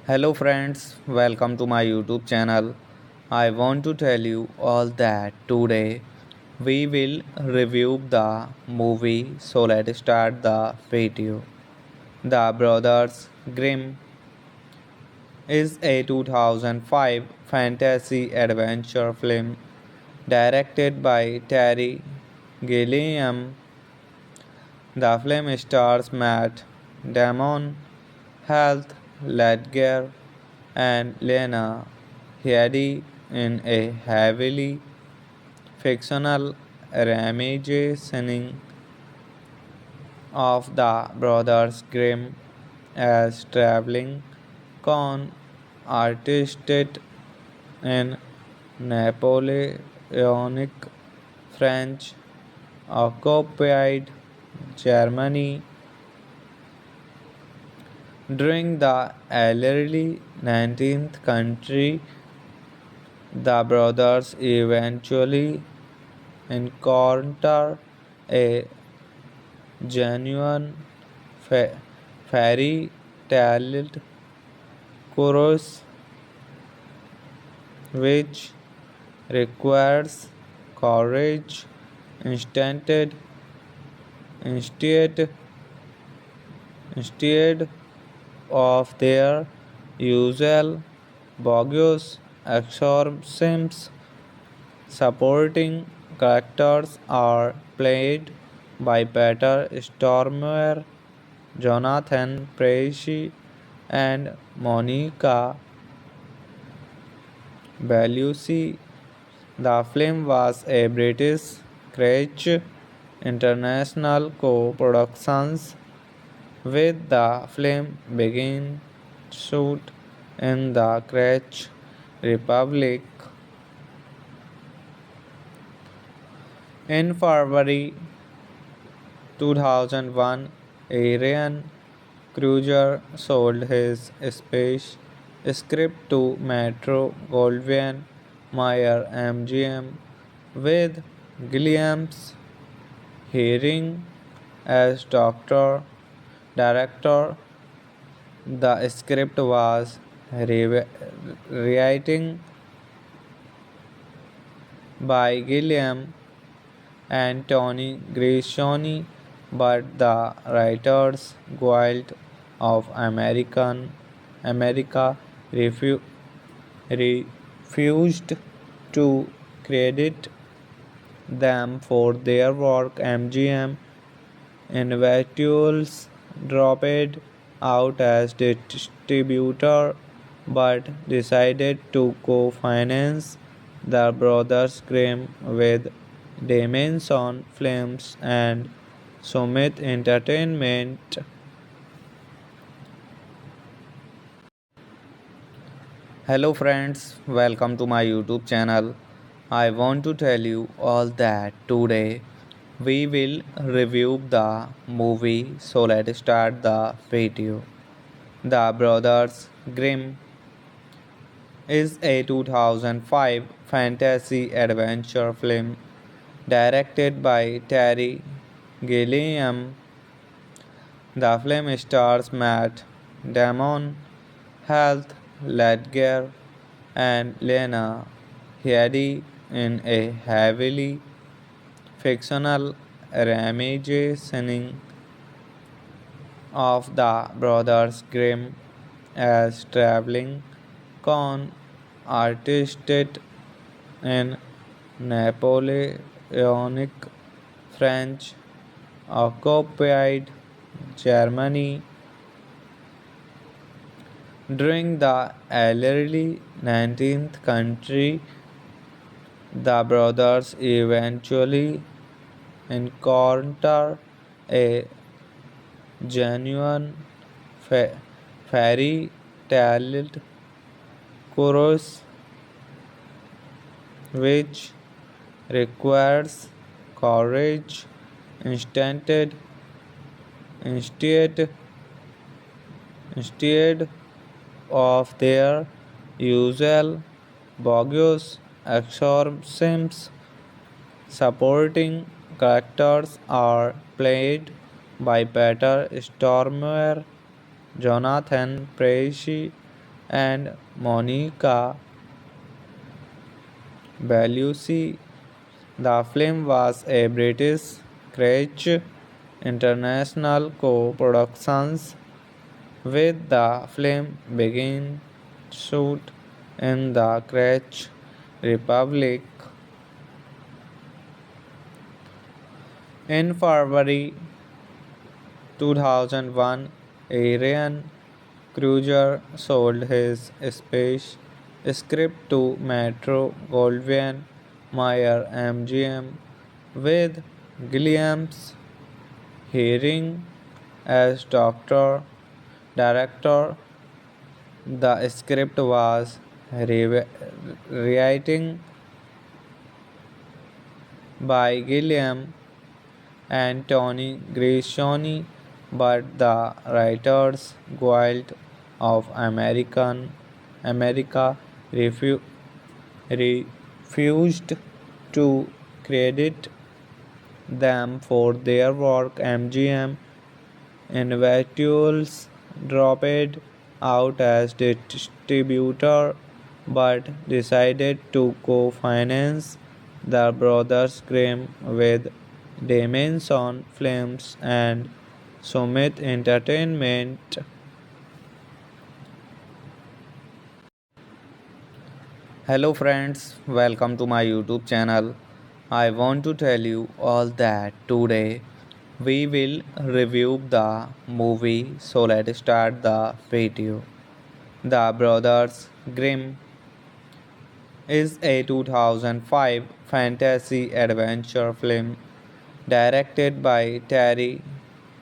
Hello friends, welcome to my YouTube channel. I want to tell you all that today we will review the movie, so let's start the video. The Brothers Grimm is a 2005 fantasy adventure film directed by Terry Gilliam. The film stars Matt Damon, Heath Ledger, and Lena Headey in a heavily fictional reimagining of the Brothers Grimm as traveling con artists in Napoleonic French occupied Germany during the early 19th century. The brothers eventually encounter a genuine fairy tale chorus which requires courage instead instead of their usual bogus exorcisms. Supporting characters are played by Peter Stormare, Jonathan Pryce, and Monica Bellucci. The film was a British Scratch International co-production, with the film beginning shoot in the Czech Republic in February 2001. Arian Kruger sold his space script to Metro Goldwyn Mayer MGM, with Gilliam's hearing as director. The script was rewritten by Gilliam and Tony Grishoni, but the Writers Guild of America refused to credit them for their work. MGM Individuals dropped out as distributor but decided to co-finance the Brothers Grimm with Damon Films and Summit Entertainment. Hello friends, welcome to my YouTube channel. I want to tell you all that today we will review the movie, so let's start the video. The Brothers Grimm is a 2005 fantasy adventure film directed by Terry Gilliam. The film stars Matt Damon, Heath Ledger, and Lena Headey in a heavily fictional reimagining of the Brothers Grimm as traveling con artists in Napoleonic French occupied Germany during the early 19th century. The brothers eventually encounter a genuine fairy tale chorus which requires courage instead instead of their usual bogus exorcisms. Supporting characters are played by Peter Stormare, Jonathan Pryce, and Monica Bellucci. The film was a British Crutch International co-production with the film being shoot in the Czech Republic in February 2001. Arian Kruger sold his space script to Metro Goldwyn Mayer MGM with Gilliam's hearing as doctor director. The script was rewriting by Gilliam and Tony Grishoni, but the Writers Guild of America refu- refused to credit them for their work. MGM individuals dropped out as distributor but decided to co-finance the Brothers Grimm with Damon Films and Summit Entertainment. Hello friends, welcome to my YouTube channel. I want to tell you all that today we will review the movie, so let's start the video. The Brothers Grimm is a 2005 fantasy adventure film directed by Terry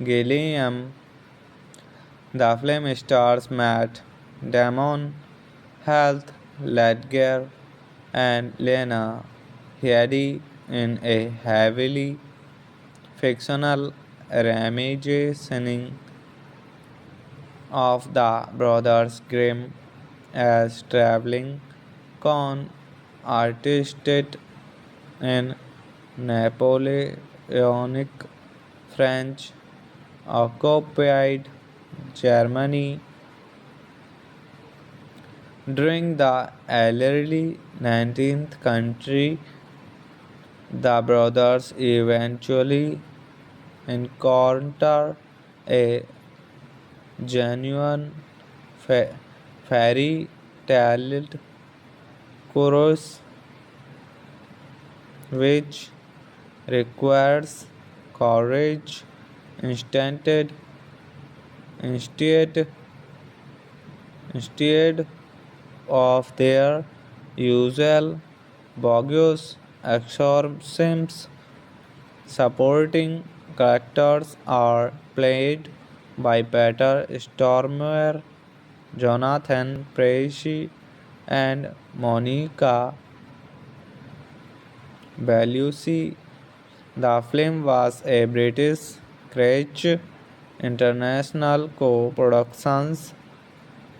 Gilliam. The film stars Matt Damon, Heath Ledger, and Lena Headey in a heavily fictional reimagining of the Brothers Grimm as traveling con artists in Napoleonic French occupied Germany during the early 19th century. The brothers eventually encounter a genuine fairy tale chorus which requires courage instead instead of their usual bogus exorcisms. Supporting characters are played by Peter Stormare, Jonathan Pryce, and Monica Bellucci. The film was a British Crutch International co-production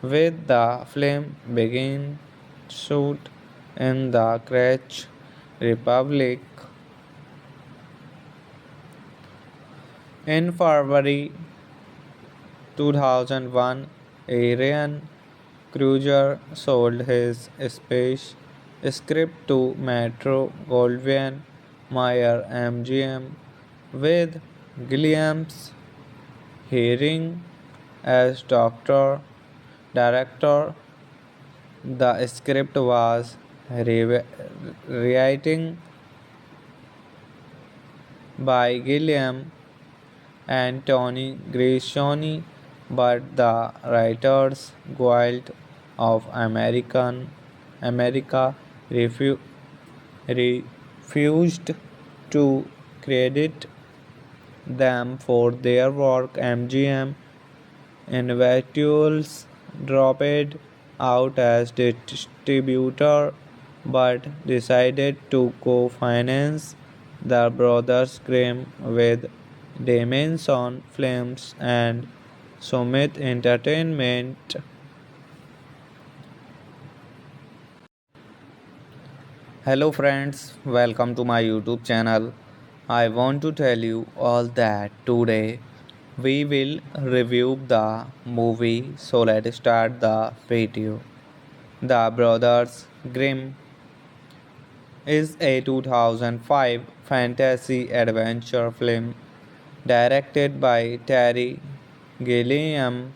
with the film being shoot in the Czech Republic in February 2001. Arian Kruger sold his space script to Metro Goldwyn Mayer MGM with Gilliam's hearing as doctor director. The script was rewriting by Gilliam and Tony Grishoni, but the Writers Guild of America refused to credit them for their work. MGM individuals dropped out as distributor but decided to co-finance the Brothers Grimm with Damon Films and Summit Entertainment. Hello friends, welcome to my YouTube channel. I want to tell you all that today We will review the movie, so let's start the video. The Brothers Grimm is a 2005 fantasy adventure film directed by Terry Gilliam.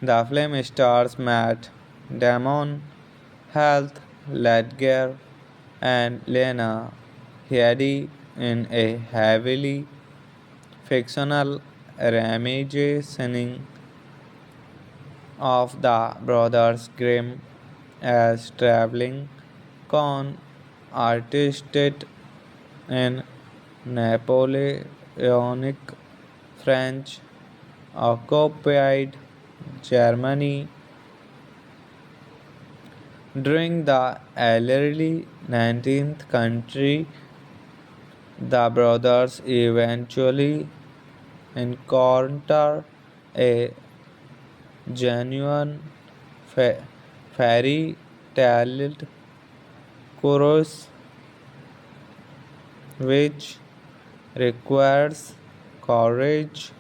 The film stars Matt Damon, Heath Ledger, and Lena Headey in a heavily fictional reimagining of the Brothers Grimm as traveling con artists in Napoleonic French occupied Germany during the early 19th century. The brothers eventually encounter a genuine fairy tale chorus which requires courage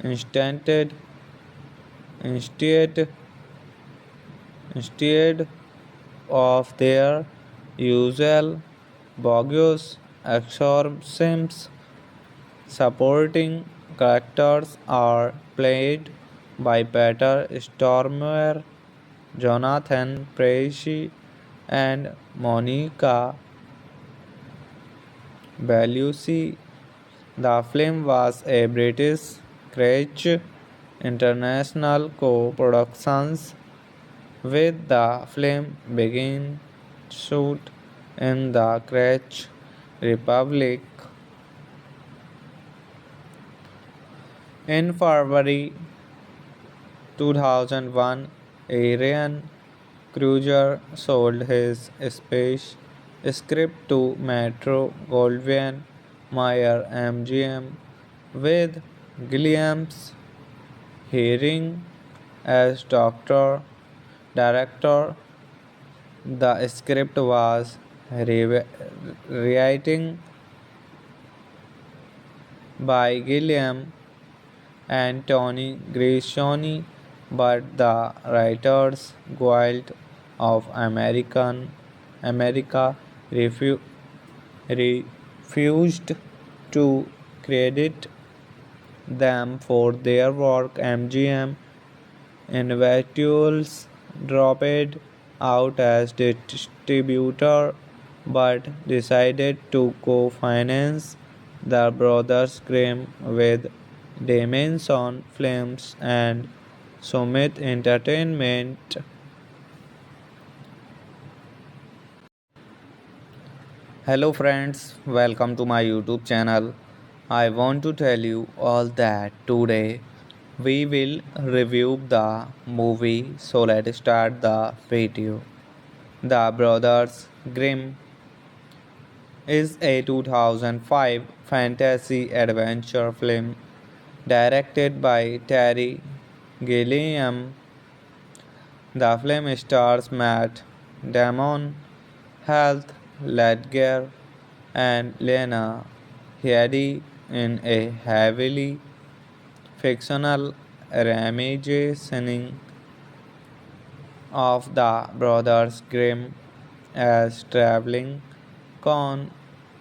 instead instead of their usual bogus exorcisms. Supporting characters are played by Peter Stormare, Jonathan Pryce, and Monica Bellucci. The film was a British Crutch International co-production, with the film beginning shoot in the Czech Republic in February 2001. Arian Kruger sold his space script to Metro Goldwyn Mayer MGM, with Gilliam's hearing as director. The script was rewritten by Gilliam and Tony Grishoni, but the Writers Guild of America refused to credit them for their work. MGM individuals dropped out as distributor but decided to co-finance the Brothers Grimm with Damon Films and Summit Entertainment. Hello friends, welcome to my YouTube channel. I want to tell you all that today we will review the movie, so let's start the video. The Brothers Grimm is a 2005 fantasy adventure film directed by Terry Gilliam. The film stars Matt Damon, Heath Ledger, and Lena Headey in a heavily fictional reimagining of the Brothers Grimm as traveling con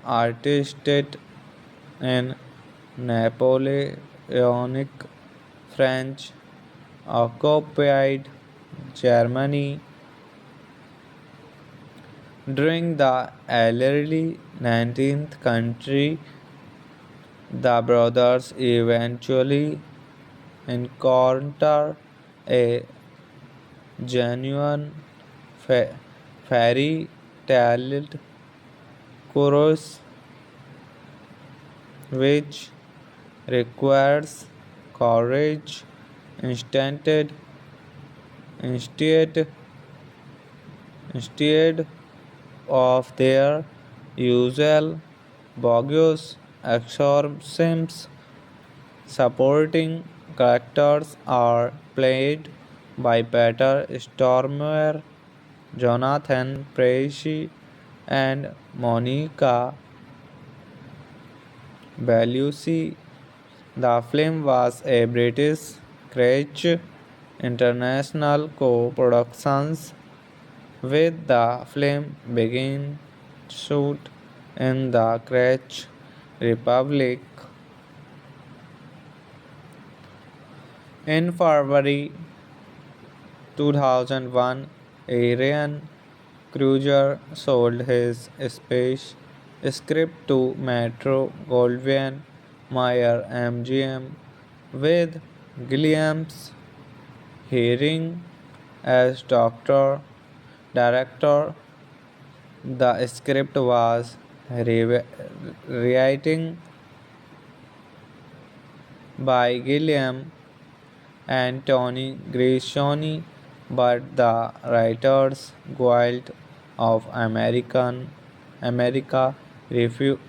artists in Napoleonic French occupied Germany during the early 19th century. The brothers eventually encounter a genuine fairy tale chorus which requires courage instead instead of their usual bogus exorcisms. Supporting characters are played by Peter Stormare, Jonathan Pryce, and Monica Bellucci. The film was a British Crutch International co-production with the film being shoot in the Czech Republic in February 2001. Arian Kruger sold his space script to Metro Goldwyn Mayer MGM with Gilliam's hearing as doctor director. The script was rewritten by Gilliam and Tony Grishoni, but the Writers Guild of America refused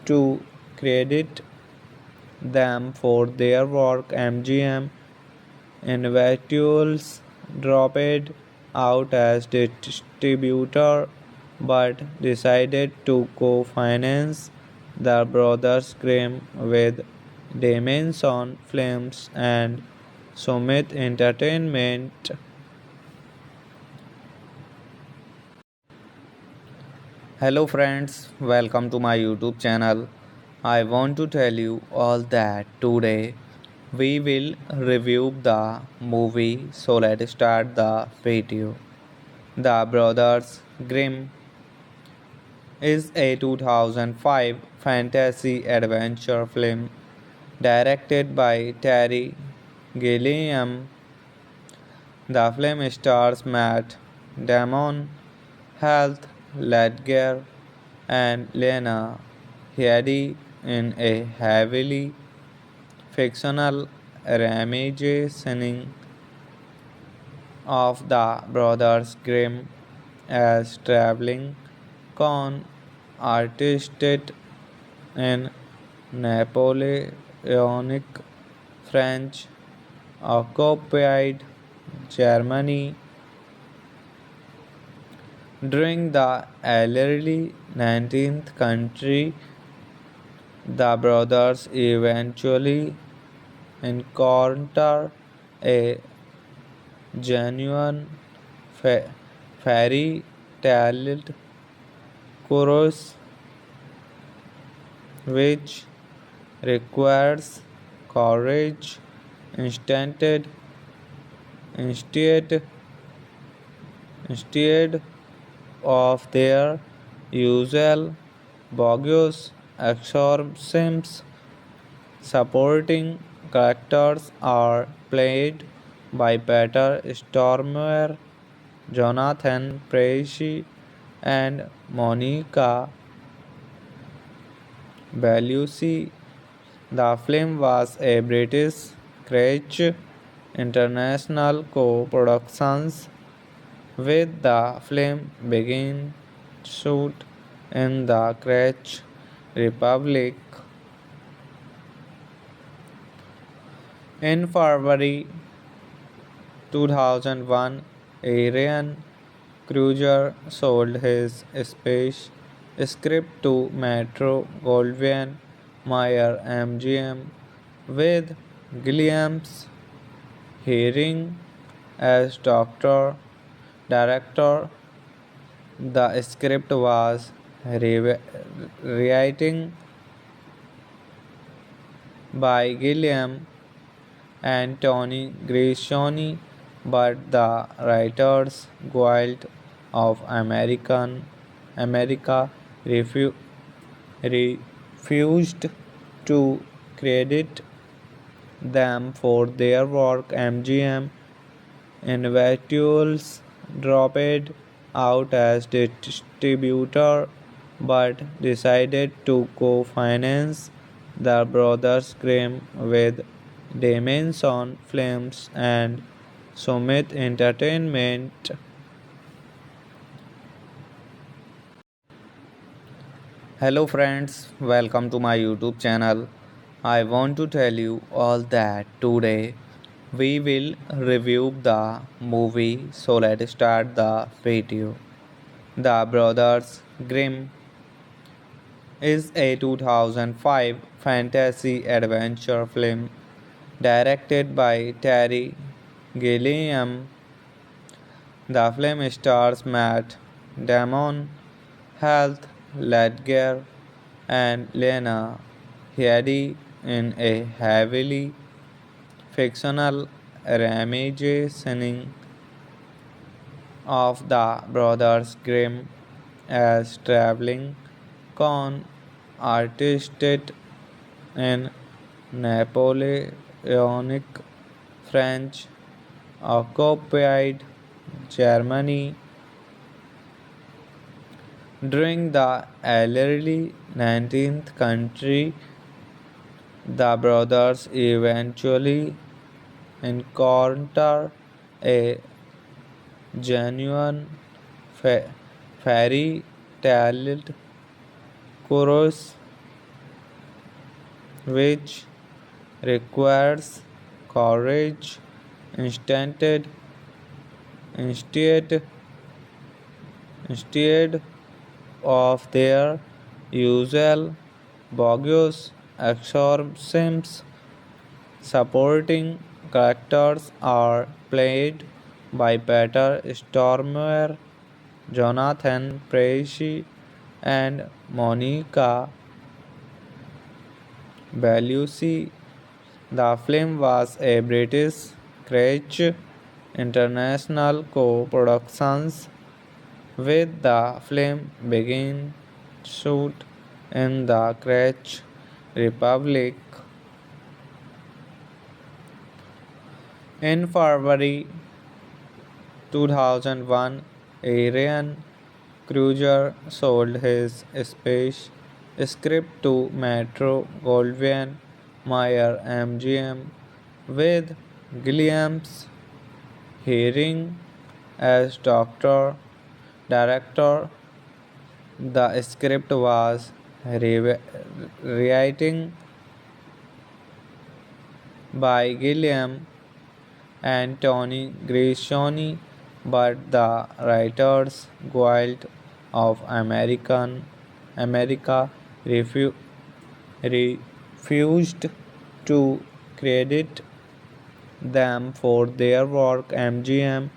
to credit them for their work. MGM individuals dropped out as distributor but decided to co-finance the Brothers Grimm with Damon Films and Summit Entertainment. Hello friends, welcome to my YouTube channel. I want to tell you all that today we will review the movie, so let's start the video. The Brothers Grimm is a 2005 fantasy adventure film directed by Terry Gilliam. The film stars Matt Damon, Heath Ledger, and Lena Headey in a heavily fictional reimagining of the Brothers Grimm as traveling con artists in Napoleonic French occupied Germany during the early 19th century. The brothers eventually encounter a genuine fairy tale chorus which requires courage instead instead of their usual bogus exorcisms. Supporting characters are played by Peter Stormare, Jonathan Pryce, and Monica Bellucci. The film was a British Crutch International co-production with the film being shoot in the Czech Republic in February 2001. Arian Kruger sold his space script to Metro Goldwyn Mayer MGM with Gilliam's hearing as doctor director. The script was rewritten by Gilliam and Tony Grishoni, but the Writers Guild of America refused to credit them for their work. MGM individuals dropped out as distributor but decided to co-finance the Brothers Grimm with Damon Films and Summit Entertainment. Hello friends, welcome to my YouTube channel. I want to tell you all that today we will review the movie, so let's start the video. The Brothers Grimm is a 2005 fantasy adventure film directed by Terry Gilliam. The film stars Matt Damon, Heath Ledger, and Lena Headey in a heavily fictional reimagining of the Brothers Grimm as traveling con artists in Napoleonic French occupied Germany during the early 19th century. The brothers eventually encounter a genuine fairy tale chorus which requires courage instead instead of their usual bogus exorcisms. Supporting characters are played by Peter Stormare, Jonathan Pryce, and Monica Bellucci. The film was a British Crutch International co-production, with the film beginning shoot in the Czech Republic in February 2001. Arian Kruger sold his space script to Metro Goldwyn Mayer MGM, with Gilliam's hearing as director. The script was rewritten by Gilliam and Tony Grishoni, but the Writers Guild of America refused to credit them for their work. MGM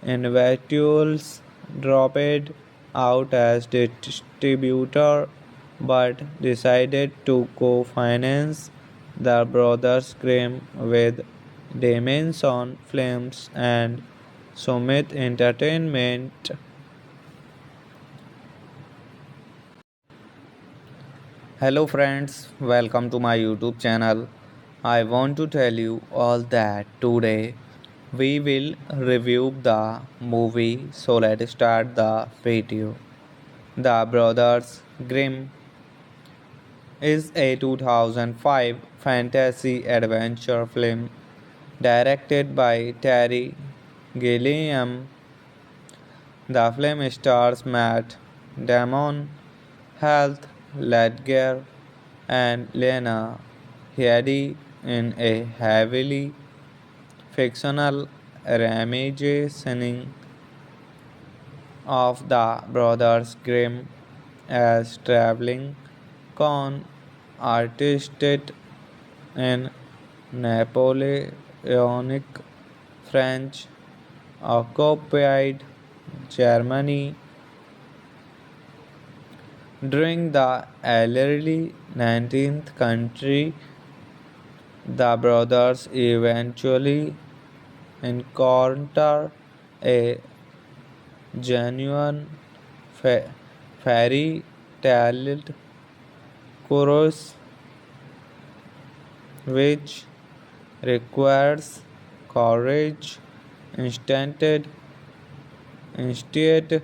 Individuals dropped out as distributor but decided to co-finance the Brothers Grimm with Damon Films and Summit Entertainment. Hello friends, welcome to my YouTube channel. I want to tell you all that today we will review the movie, so let's start the video. The Brothers Grimm is a 2005 fantasy adventure film directed by Terry Gilliam. The film stars Matt Damon, Heath Ledger, and Lena Headey in a heavily fictional reimagining of the Brothers Grimm as traveling con artists in Napoleonic French occupied Germany during the early 19th century. The brothers eventually encounter a genuine fairy tale chorus which requires courage instead instead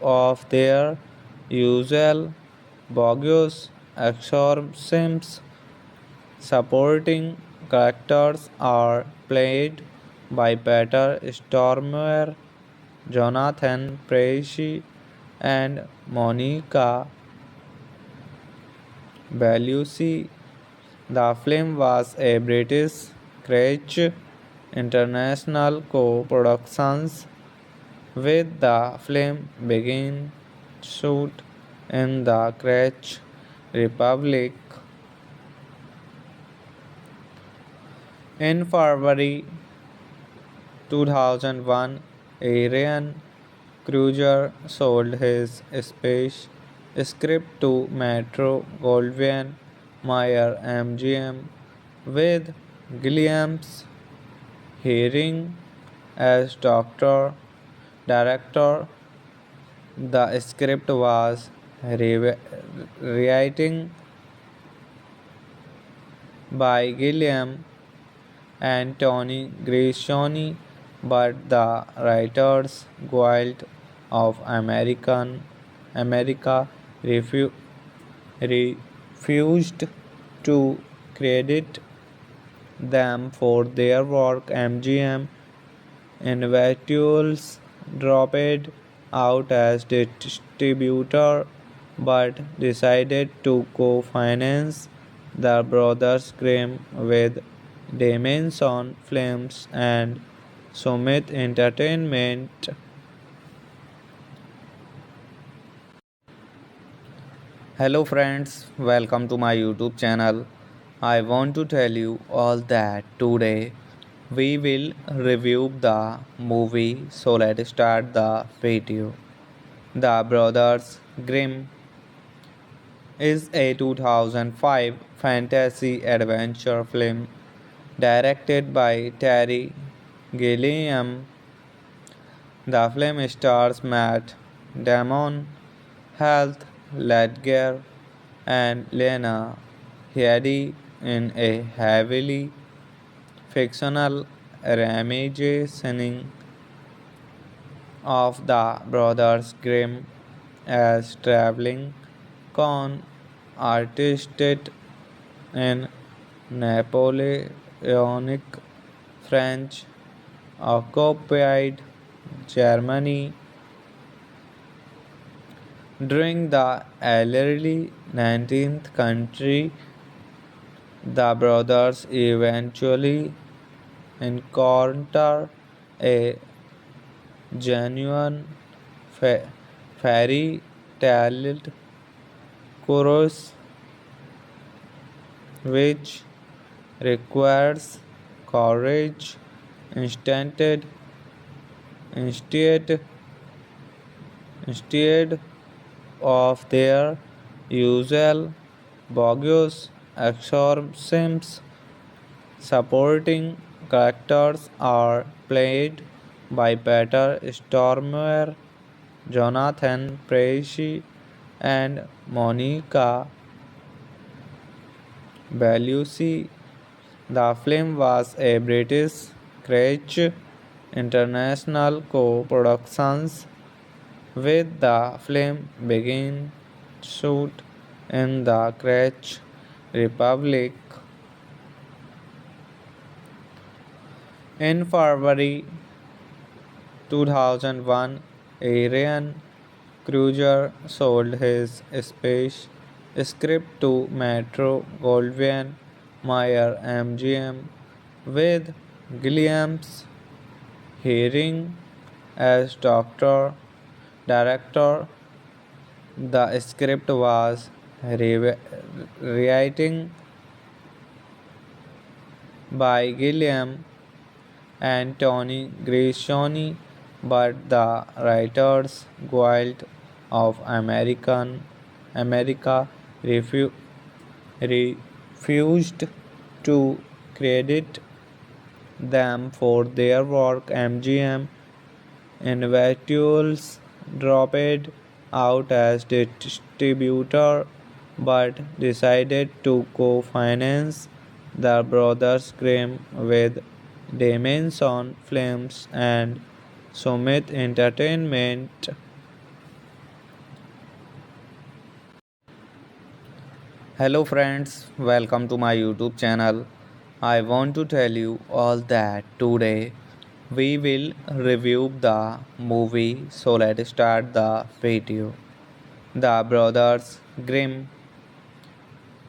of their usual bogus exorcisms. Supporting characters are played by Peter Stormare, Jonathan Pryce, and Monica Bellucci. The film was a British Crutch International co-production, with the film beginning suit in the Czech Republic. In February 2001, Arian Cruiser sold his space script to Metro Goldwyn Mayer MGM with Gilliam's hearing as doctor director. The script was rewriting by Gilliam and Tony Grishoni, but the Writers Guild of America refused to credit them for their work. MGM individuals dropped out as distributor but decided to co-finance the Brothers Grimm with Damon Films and Summit Entertainment. Hello friends, welcome to my YouTube channel. I want to tell you all that today we will review the movie, so let's start the video. The Brothers Grimm is a 2005 fantasy adventure film directed by Terry Gilliam. The film stars Matt Damon, Heath Ledger, and Lena Headey in a heavily fictional reimagining of the Brothers Grimm as traveling con artists in Napoleonic French occupied Germany during the early 19th century. The brothers eventually encounter a genuine fairy tale chorus which requires courage instead instead of their usual bogus exorcisms. Supporting characters are played by Peter Stormare, Jonathan Pryce, and Monica Bellucci. The film was a British Crutch International co-production, with the film being shot in the Czech Republic. In February 2001, Arian Cruiser sold his space script to Metro Goldwyn Mayer MGM with Gilliam's hearing as doctor director. The script was rewriting by Gilliam and Tony Grishoni, but the Writers Guild of America refused to credit them for their work. MGM individuals dropped out as distributor but decided to co-finance the Brothers Grimm with Damon Films and Summit Entertainment. Hello friends, welcome to my YouTube channel. I want to tell you all that today we will review the movie, so let's start the video. The Brothers Grimm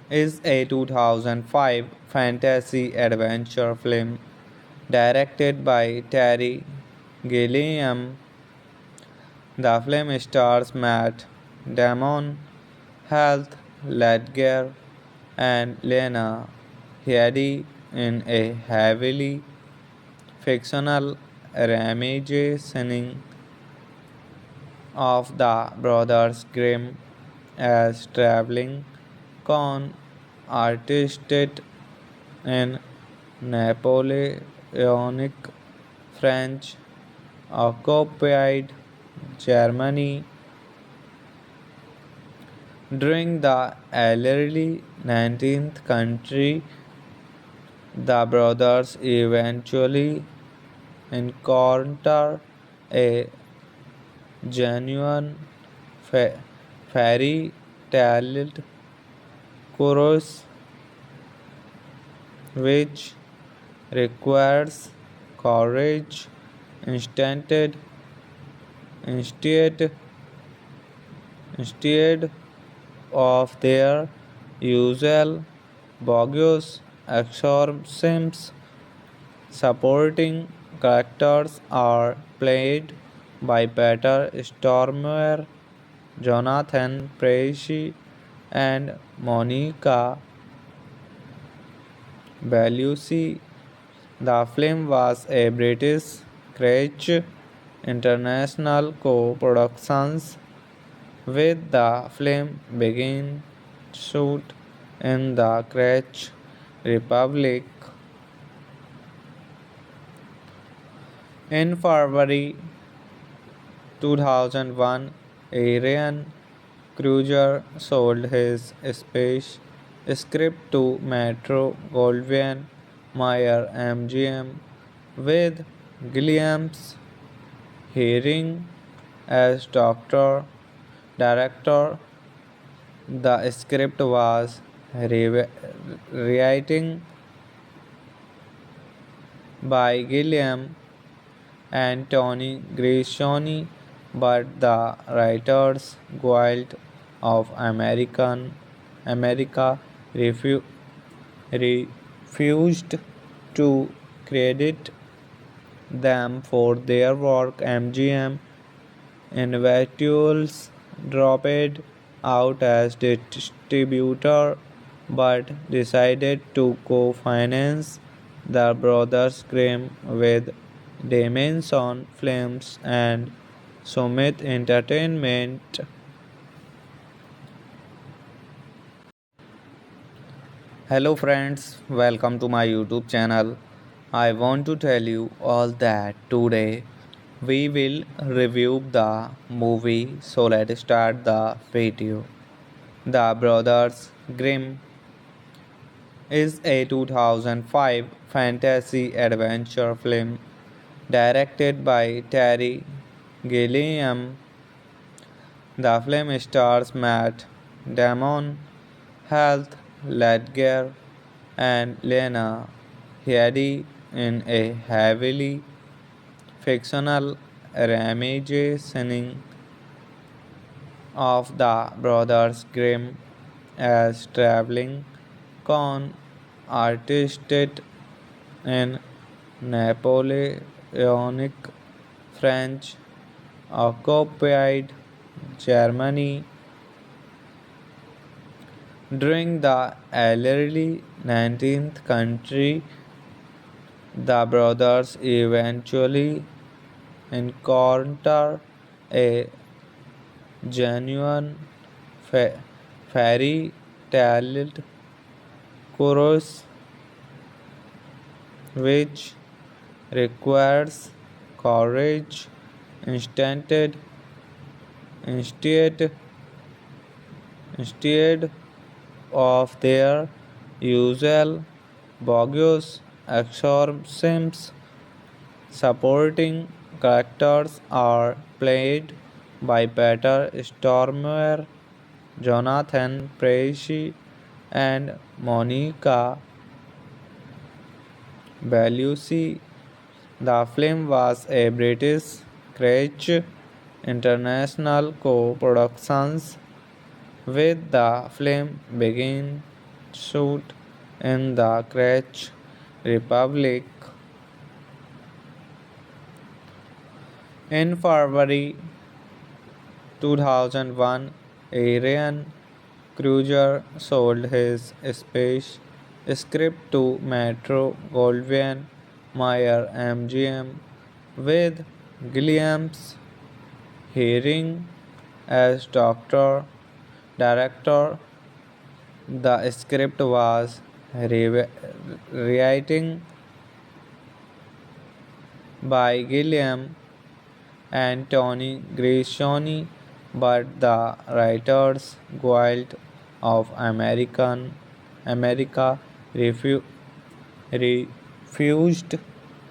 is a 2005 fantasy adventure film directed by Terry Gilliam. The film stars Matt Damon, Heath, Ledger, and Lena Headey in a heavily fictional reimagining of the Brothers Grimm as traveling con artists in Napoleonic French occupied Germany during the early 19th century. The brothers eventually encounter a genuine fa- fairy tale chorus which requires courage instead instead of their usual bogus exorcisms. Supporting characters are played by Peter Stormare, Jonathan Pryce, and Monica Bellucci. The film was a British Crutch International co-production, with the film beginning shoot in the Czech Republic in February 2001. Arian Kruger sold his space script to Metro Goldwyn Mayer MGM, with Gilliam's hearing as doctor director. The script was rewritten by Gilliam and Tony Grishoni, but the Writers Guild of America refused to credit them for their work. MGM individuals dropped out as distributor but decided to co-finance the Brothers Grimm with Damon Films and Summit Entertainment. Hello friends, welcome to my YouTube channel. I want to tell you all that today we will review the movie, so let's start the video. The Brothers Grimm is a 2005 fantasy adventure film directed by Terry Gilliam. The film stars Matt Damon, Heath Ledger, and Lena Headey in a heavily fictional reimagining of the Brothers Grimm as traveling con artists in Napoleonic French occupied Germany during the early 19th century. The brothers eventually encounter a genuine fairy tale chorus which requires courage instead instead of their usual bogus exorcisms. Supporting characters are played by Peter Stormare, Jonathan Pryce, and Monica Bellucci. The film was a British Crutch International co-production, with the film beginning shoot in the Czech Republic in February 2001. Arian Cruiser sold his space script to Metro Goldwyn Mayer MGM with Gilliam's hearing as doctor director. The script was rewriting by Gilliam and Tony Grishoni, but the Writers Guild of America refu- refused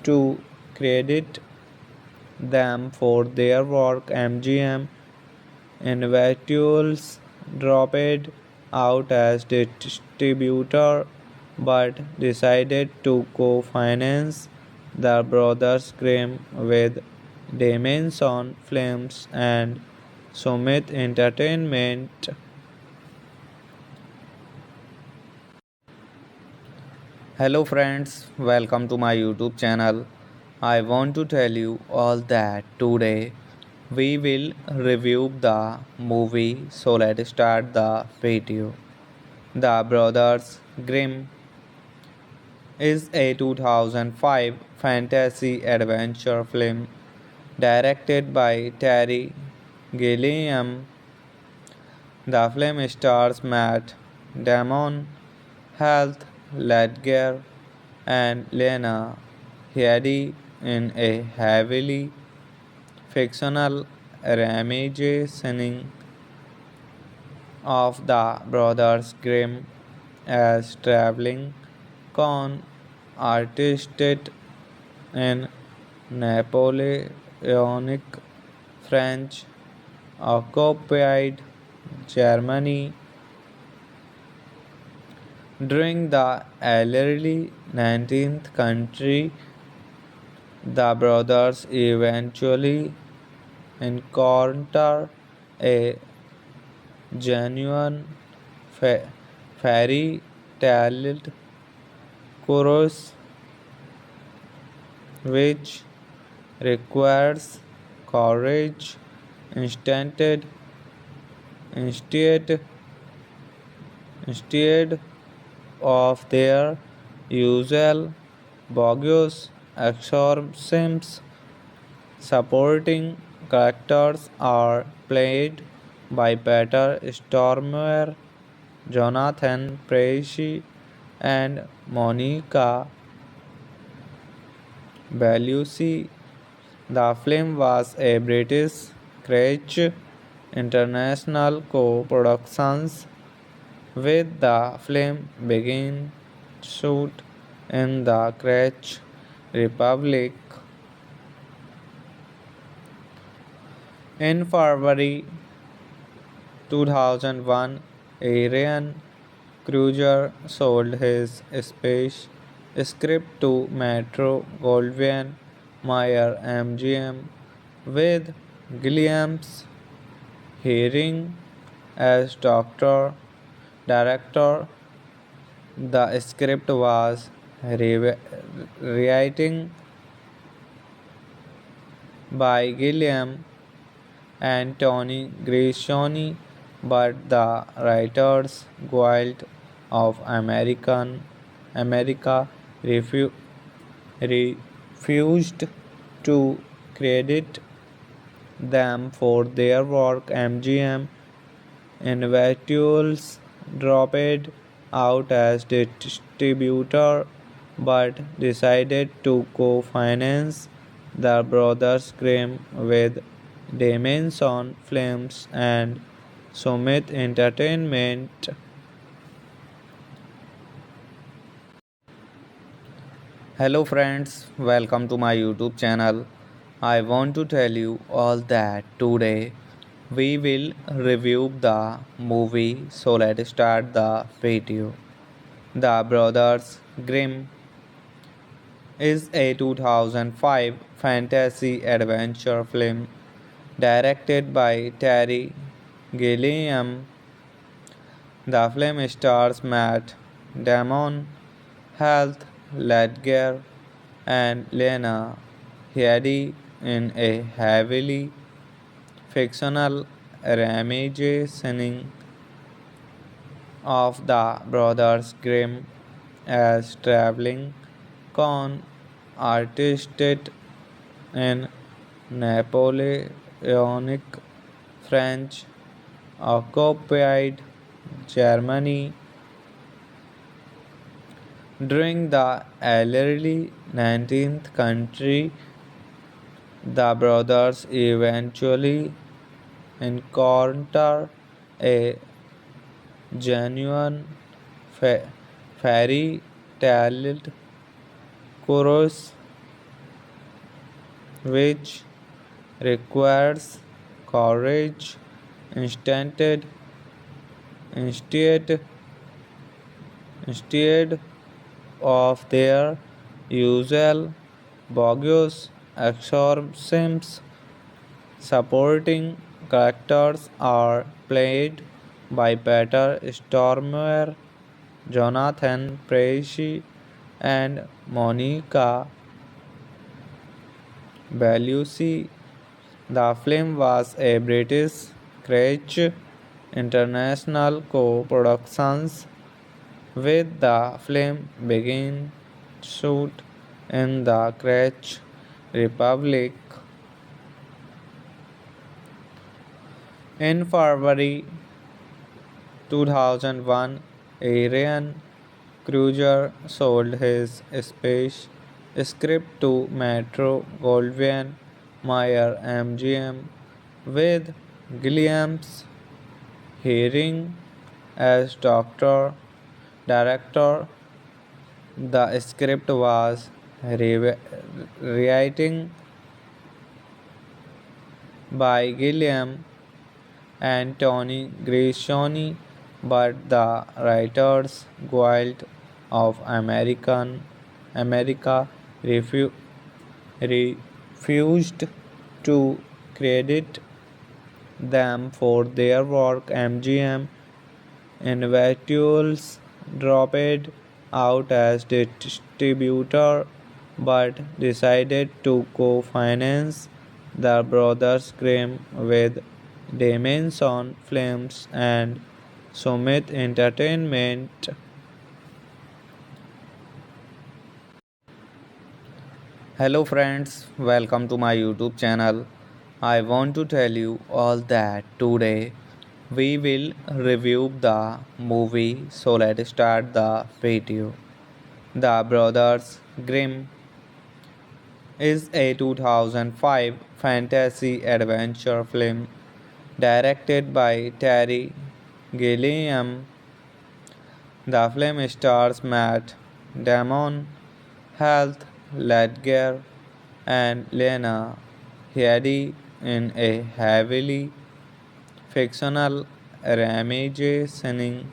to credit them for their work. MGM individuals dropped out as distributor but decided to co-finance the Brothers Grimm with Damon Films and Summit Entertainment. Hello friends, welcome to my YouTube channel. I want to tell you all that today we will review the movie, so let's start the video. The Brothers Grimm is a 2005 fantasy adventure film directed by Terry Gilliam. The film stars Matt Damon, Heath Ledger, and Lena Headey in a heavily fictional reimagining of the Brothers Grimm as traveling con artists in Napoleonic French occupied Germany during the early 19th century. The brothers eventually encounter a genuine fairy tale chorus which requires courage instead instead of their usual bogus exorcisms. Supporting characters are played by Peter Stormare, Jonathan Pryce, and Monica Bellucci. The film was a British Crutch International co-production, with the film beginning shoot in the Czech Republic in February 2001. Arian Cruiser sold his space script to Metro Goldwyn Mayer MGM with Gilliam's hearing as doctor director. The script was rewriting by Gilliam and Tony Grishoni, but the Writers Guild of America refused to credit them for their work. MGM individuals dropped out as distributor but decided to co-finance the Brothers Grimm with Damon Films and Summit Entertainment. Hello friends, welcome to my YouTube channel. I want to tell you all that today we will review the movie, so let's start the video. The Brothers Grimm is a 2005 fantasy adventure film directed by Terry Gilliam. The film stars Matt Damon, Heath Ledger, and Lena Headey in a heavily fictional reimagining of the Brothers Grimm as traveling con artists in Napoleonic French occupied Germany during the early 19th century. The brothers eventually encounter a genuine fairy tale chorus which requires courage instead instead of their usual bogus exorcisms. Supporting characters are played by Peter Stormare, Jonathan Pryce, and Monica Bellucci. The film was a British Crutch International co-production, with the film being shoot in the Czech Republic in February 2001. Arian Kruger sold his space script to Metro Goldwyn Mayer MGM, with Gilliam's hearing as director. The script was rewritten by Gilliam and Tony Grishoni, but the Writers Guild of America refused to credit them for their work. MGM individuals dropped out as distributor but decided to co-finance the Brothers Grimm with Damon Films and Summit Entertainment. Hello friends, welcome to my YouTube channel. I want to tell you all that today we will review the movie, so let's start the video. The Brothers Grimm is a 2005 fantasy adventure film directed by Terry Gilliam. The film stars Matt Damon, Heath Ledger, and Lena Headey in a heavily fictional reimagining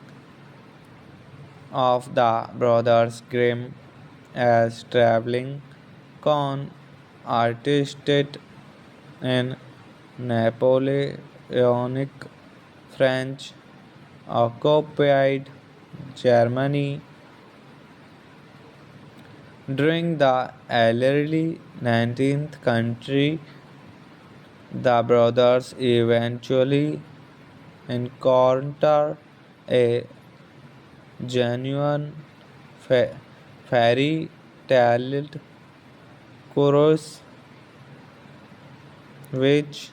of the Brothers Grimm as traveling con artists in Napoleonic French occupied Germany during the early 19th century. The brothers eventually encounter a genuine fairy tale chorus which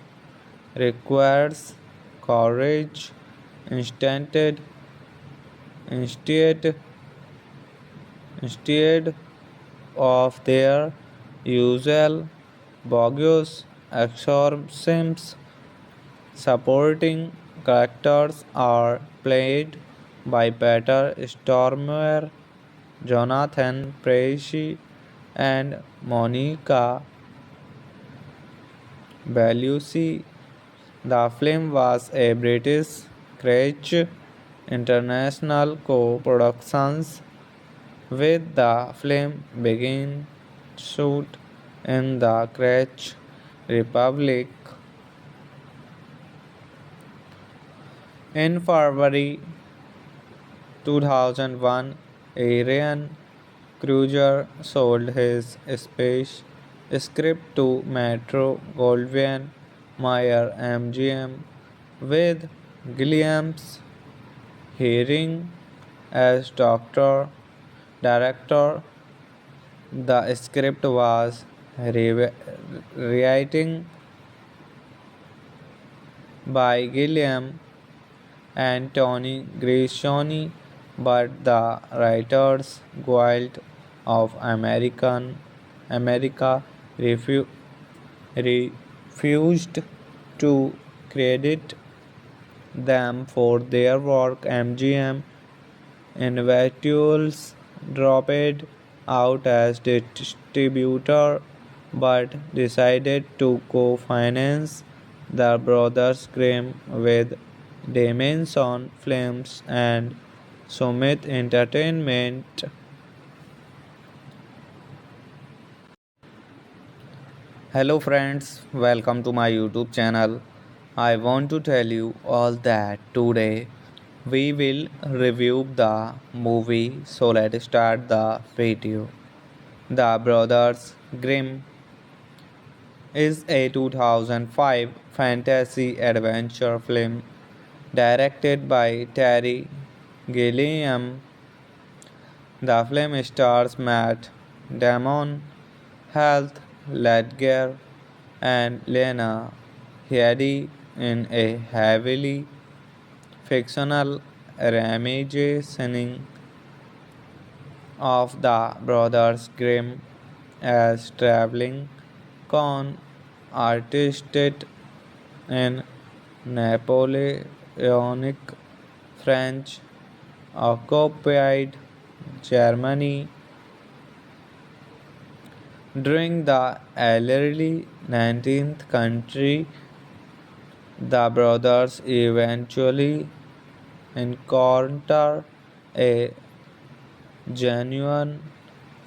requires courage instead instead of their usual bogus exorcisms. Supporting characters are played by Peter Stormare, Jonathan Pryce, and Monica Bellucci. The film was a British Crutch International co-production, with the film being shoot in the Czech Republic in February 2001. Arian Kruger sold his space script to Metro Goldwyn Mayer MGM, with Gilliam's hearing as doctor director. The script was rewriting by Gilliam and Tony Grishoni, but the Writers Guild of America refu- refused to credit them for their work. MGM Individuals dropped out as distributor but decided to co-finance the Brothers Grimm with Damon Films and Summit Entertainment. Hello friends, welcome to my YouTube channel. I want to tell you all that today we will review the movie, so let's start the video. The Brothers Grimm is a 2005 fantasy adventure film directed by Terry Gilliam. The film stars Matt Damon, Heath Ledger, and Lena Headey in a heavily fictional reimagining of the Brothers Grimm as traveling con artists in Napoleonic French occupied Germany during the early 19th century. The brothers eventually encounter a genuine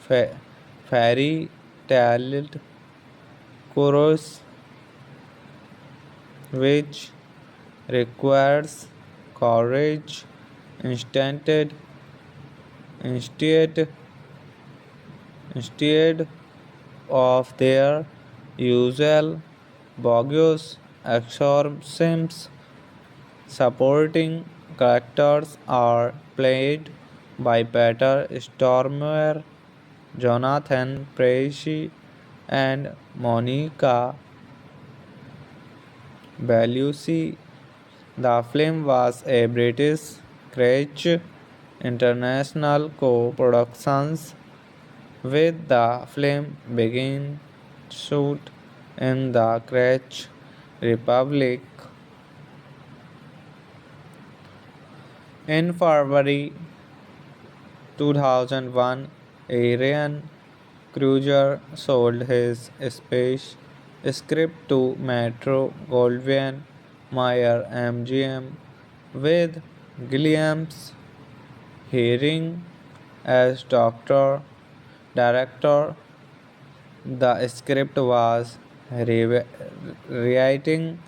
fairy tale chorus which requires courage instead instead of their usual bogus exorcisms. Supporting characters are played by Peter Stormare, Jonathan Pryce, and Monica Bellucci. The film was a British Scratch International co-production, with the film beginning shoot in the Czech Republic in February 2001. Arian Kruger sold his space script to Metro Goldwyn Mayer MGM, with Gilliam's hearing as doctor director. The script was rewriting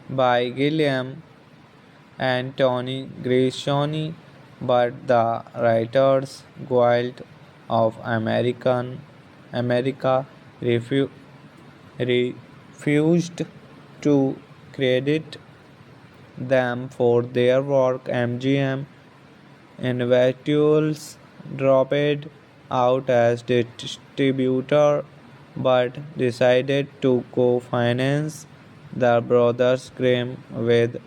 by Gilliam and Tony Grishoni, but the Writers Guild of America refused to credit them for their work. MGM Individuals dropped out as distributor but decided to co-finance the Brothers Grimm with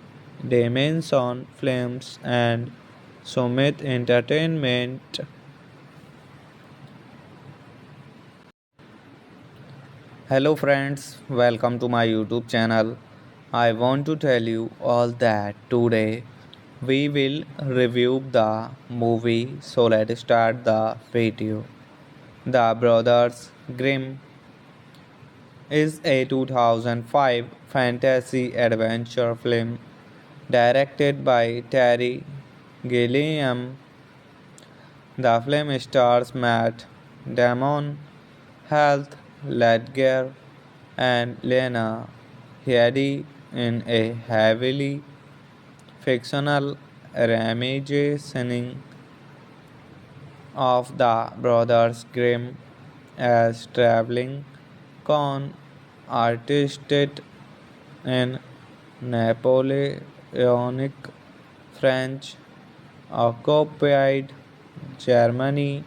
Damon Films and Summit Entertainment. Hello friends, welcome to my YouTube channel. I want to tell you all that today we will review the movie, so let's start the video. The Brothers Grimm is a 2005 fantasy adventure film directed by Terry Gilliam. The film stars Matt Damon, Heath Ledger, and Lena Headey in a heavily fictional reimagining of the Brothers Grimm as traveling con artists in Napoleonic French occupied Germany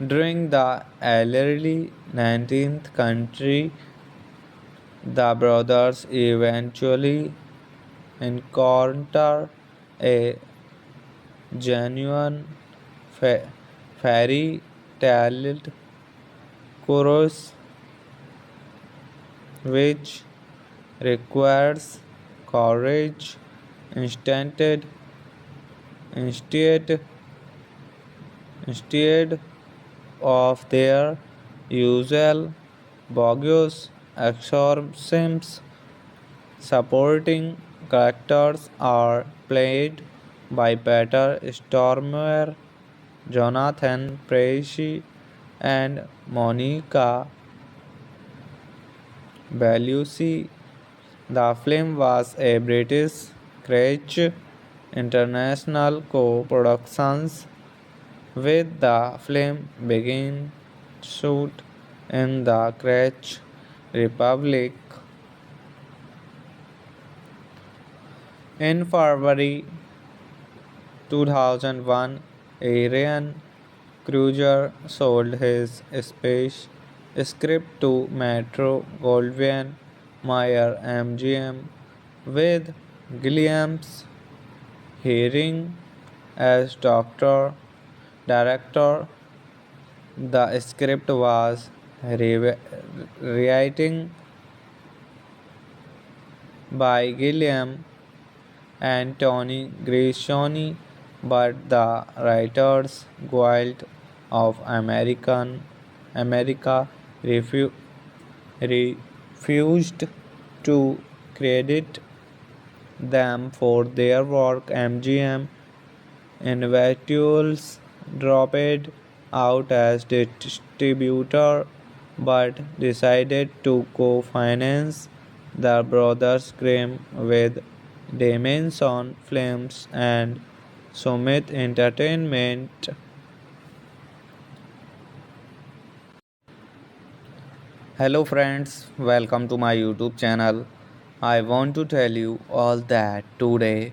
during the early 19th century. The brothers eventually encounter a genuine fa- fairy tale chorus which requires courage instead instead of their usual bogus exorcisms. Supporting characters are played by Peter Stormare, Jonathan Pryce, and Monica Bellucci. The film was a British Crutch International co-production, with the film being shoot in the Czech Republic in February 2001. Arian Kruger sold his space script to Metro Goldwyn Mayer MGM, with Gilliam's hearing as doctor director. The script was rewritten by Gilliam and Tony Grishoni, but the Writers Guild of America refused to credit them for their work. MGM individuals dropped out as distributor but decided to co-finance the Brothers Grimm with Damon Films and Summit Entertainment. Hello friends, welcome to my YouTube channel. I want to tell you all that today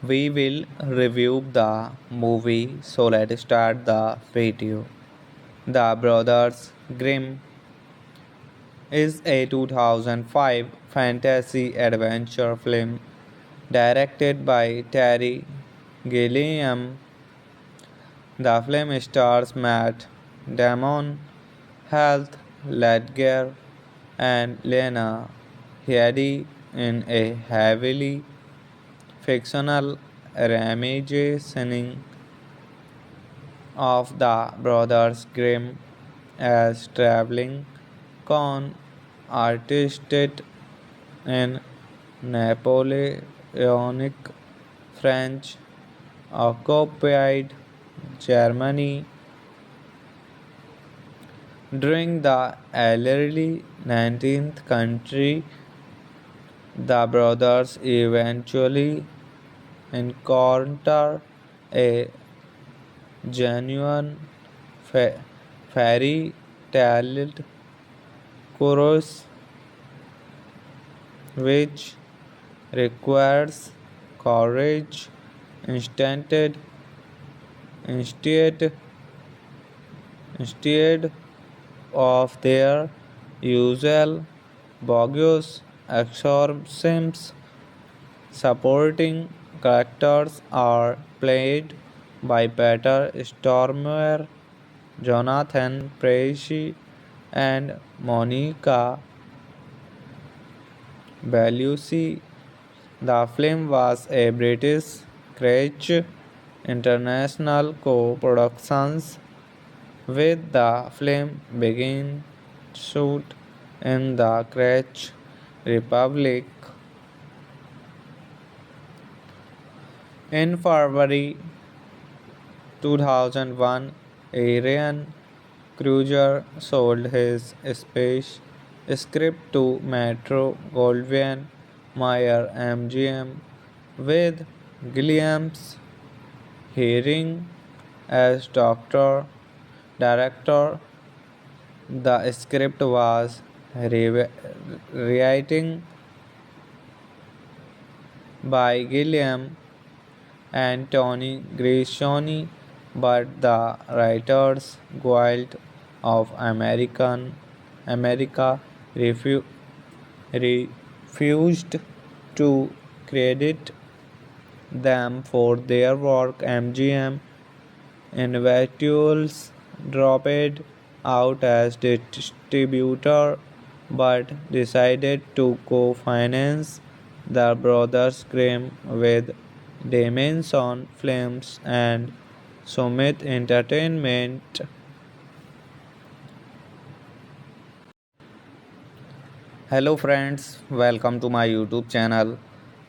we will review the movie, so let's start the video. The Brothers Grimm is a 2005 fantasy adventure film directed by Terry Gilliam. The film stars Matt Damon, Heath Ledger, and Lena Headey in a heavily fictional reimagining of the Brothers Grimm as traveling con artists in Napoleonic French occupied Germany during the early 19th century. The brothers eventually encounter a genuine fairy tale chorus which requires courage instead instead of their usual bogus exorcisms. Supporting characters are played by Peter Stormare, Jonathan Pryce, and Monica Bellucci. The film was a British Crutch International co-production, with the film being shoot in the Czech Republic in February 2001. Arian Kruger sold his space script to Metro Goldwyn Mayer MGM, with Gilliam's hearing as doctor director. The script was re- writing by Gilliam and Tony Grishoni, but the Writers Guild of America refu- refused to credit them for their work. MGM individuals dropped out as distributor but decided to co-finance the Brothers Grimm with Damon Films and Summit Entertainment. Hello friends, welcome to my YouTube channel.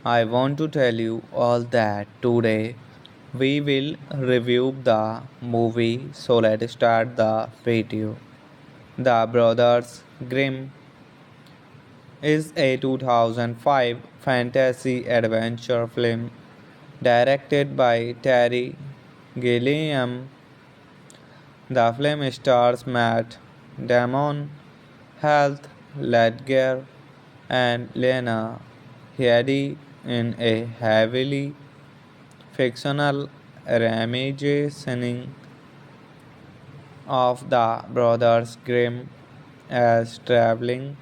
I want to tell you all that today we will review the movie, so let's start the video. The Brothers Grimm is a 2005 fantasy adventure film directed by Terry Gilliam. The film stars Matt Damon, Heath Ledger, and Lena Headey in a heavily fictional reimagining of the Brothers Grimm as traveling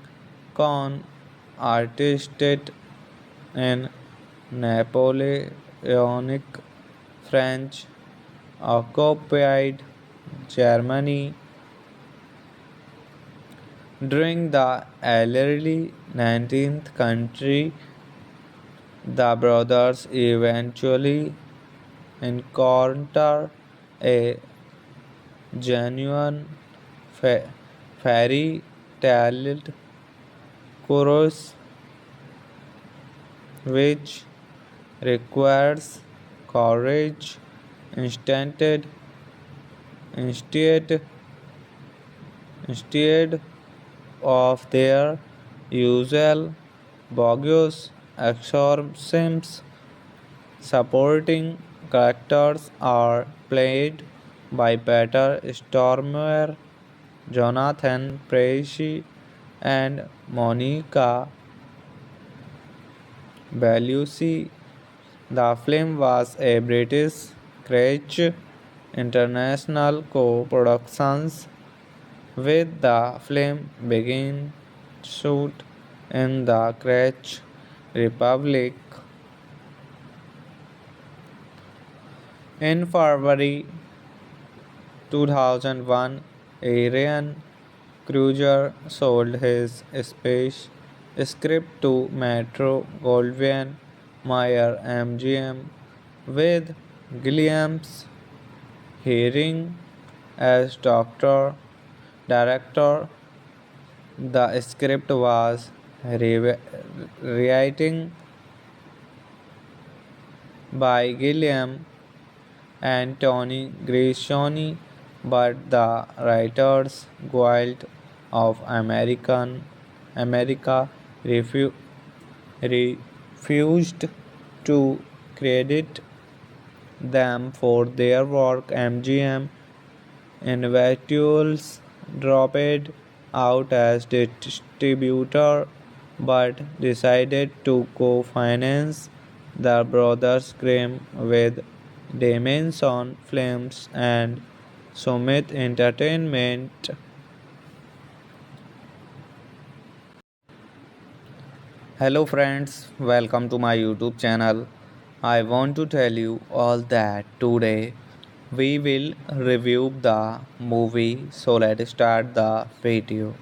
con artists in Napoleonic French occupied Germany during the early 19th century. The brothers eventually encounter a genuine fairy tale chorus which requires courage instead instead of their usual bogus exorcisms. Supporting characters are played by Peter Stormare, Jonathan Pryce, and Monica Bellucci. The film was a British Crutch International co-production, with the film beginning shoot in the Czech Republic in February 2001. Arian Kruger sold his space script to Metro Goldwyn Mayer MGM, with Gilliam's hearing as director. The script was written by Gilliam and Tony Grishoni, but the Writers Guild of America refused to credit them for their work. MGM individuals dropped out as distributor but decided to co-finance the Brothers Grimm with Damon Films and Summit Entertainment. Hello friends, welcome to my YouTube channel. I want to tell you all that today we will review the movie, so let's start the video.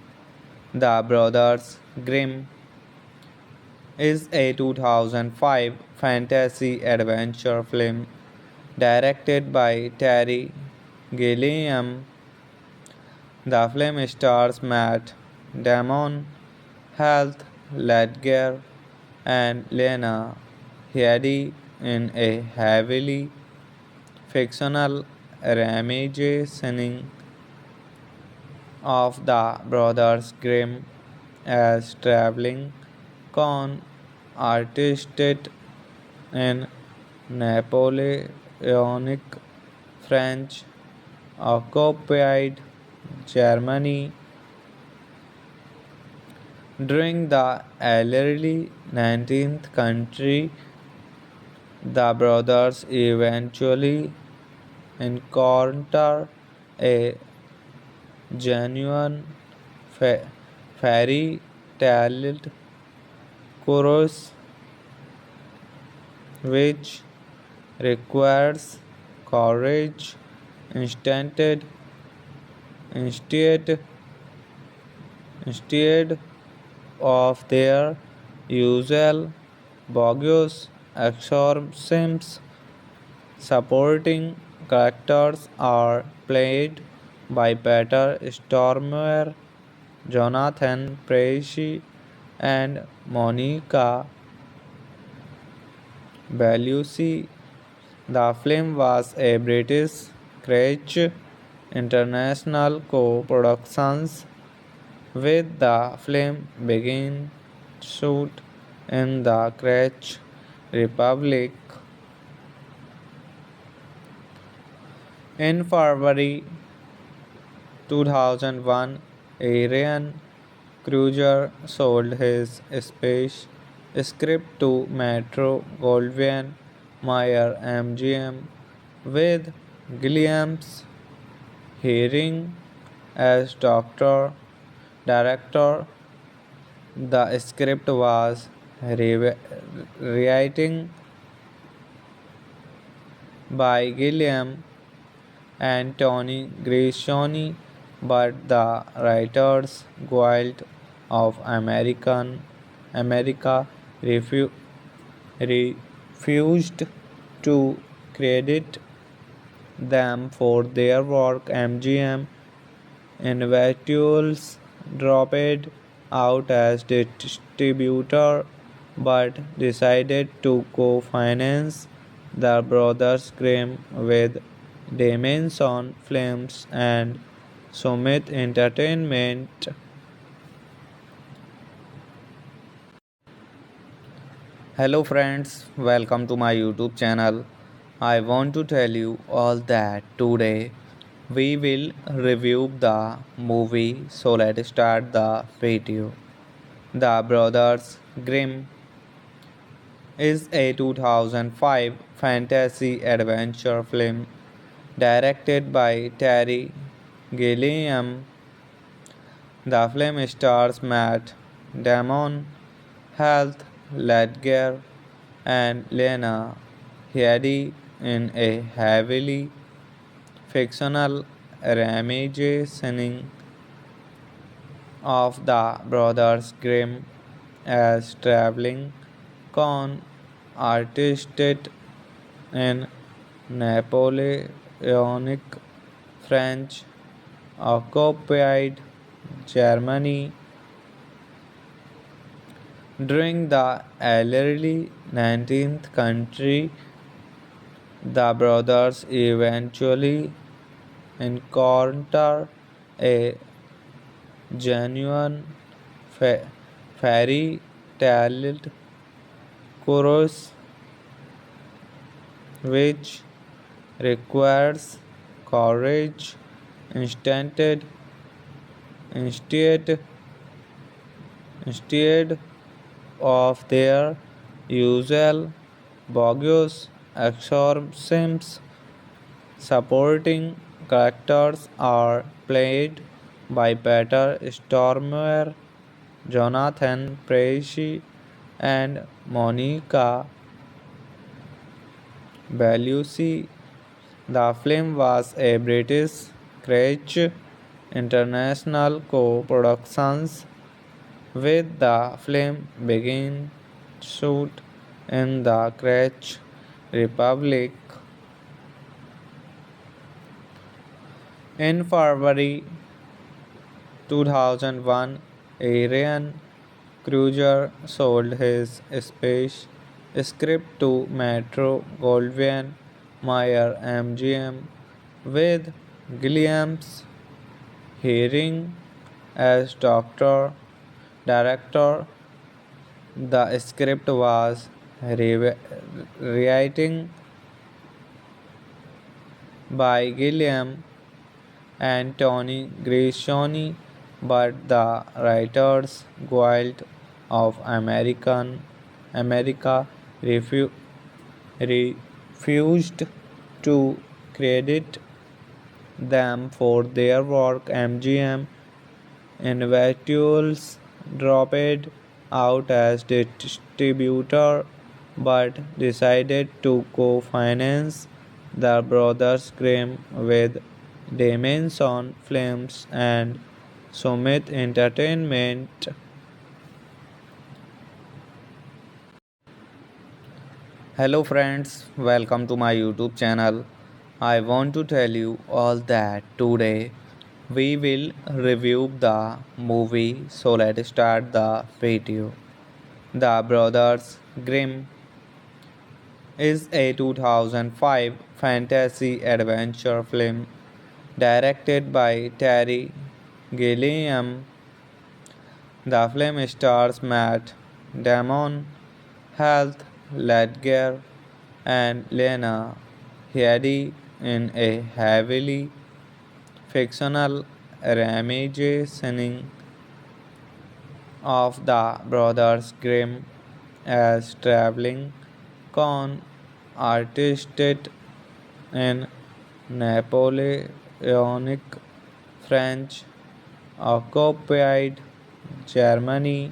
The Brothers Grimm is a 2005 fantasy adventure film directed by Terry Gilliam. The film stars Matt Damon, Heath Ledger, and Lena Headey in a heavily fictional reimagining of the Brothers Grimm as traveling con artists in Napoleonic French occupied Germany During the early 19th century, the brothers eventually encounter a genuine fa- fairy tale chorus which requires courage instead, instead of their usual bogus exorcisms. Supporting characters are played by Peter Stormare, Jonathan Pryce, and Monica Bellucci. The film was a British Crutch International co-production with the film being shoot in the Czech Republic in February 2001. Arian Kruger sold his space script to Metro Goldwyn Mayer MGM with Gilliam's hearing as doctor director. The script was rewriting by Gilliam and Tony Grishoni, but the Writers Guild of America refused to credit them for their work. MGM individuals dropped out as distributor but decided to co-finance the Brothers Grimm with Damon Films and Summit Entertainment. Hello friends, welcome to my YouTube channel. I want to tell you all that today we will review the movie, so let's start the video. The Brothers Grimm is a 2005 fantasy adventure film directed by Terry Gilliam. The film stars Matt Damon, Heath Ledger, and Lena Headey in a heavily fictional reimagining of the Brothers Grimm as traveling con artists in Napoleonic French occupied Germany during the early 19th century. The brothers eventually encounter a genuine fairy tale chorus which requires courage instead, instead of their usual bogus exorcisms. Supporting characters are played by Peter Stormare, Jonathan Pryce, and Monica Bellucci. The film was a British Crutch International co-production with the film being shoot in the Czech Republic in February 2001. Arian Kruger sold his space script to Metro Goldwyn Mayer MGM with Gilliam's hearing as doctor director. The script was rewriting by Gilliam and Tony Grishoni, but the writers Guild of America refu- refused to credit them for their work. MGM individuals dropped out as distributor but decided to co-finance the Brothers Grimm with Damon Films and Summit Entertainment. Hello friends, welcome to my YouTube channel. I want to tell you all that today we will review the movie, so let's start the video. The Brothers Grimm is a 2005 fantasy adventure film directed by Terry Gilliam. The film stars Matt Damon, Heath Ledger, and Lena Headey in a heavily fictional reimagining of the Brothers Grimm as traveling con artists in Napoleonic French occupied Germany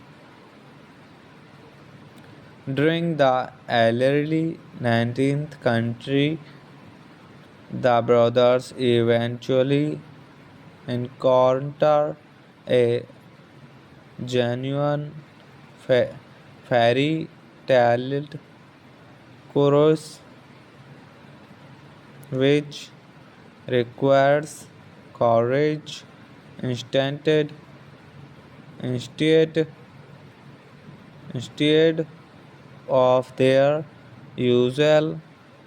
during the early 19th century. The brothers eventually encounter a genuine fairy tale chorus which requires courage instead instead of their usual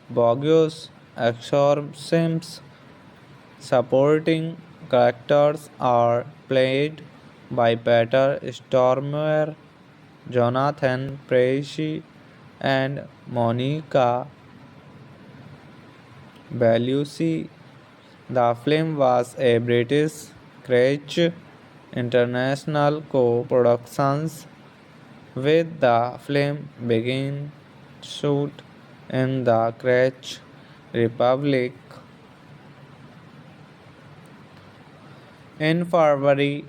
bogus exorcisms. Supporting characters are played by Peter Stormare, Jonathan Pryce, and Monica Bellucci. The film was a British Crutch International co-production, with the film beginning shoot in the Czech Republic in February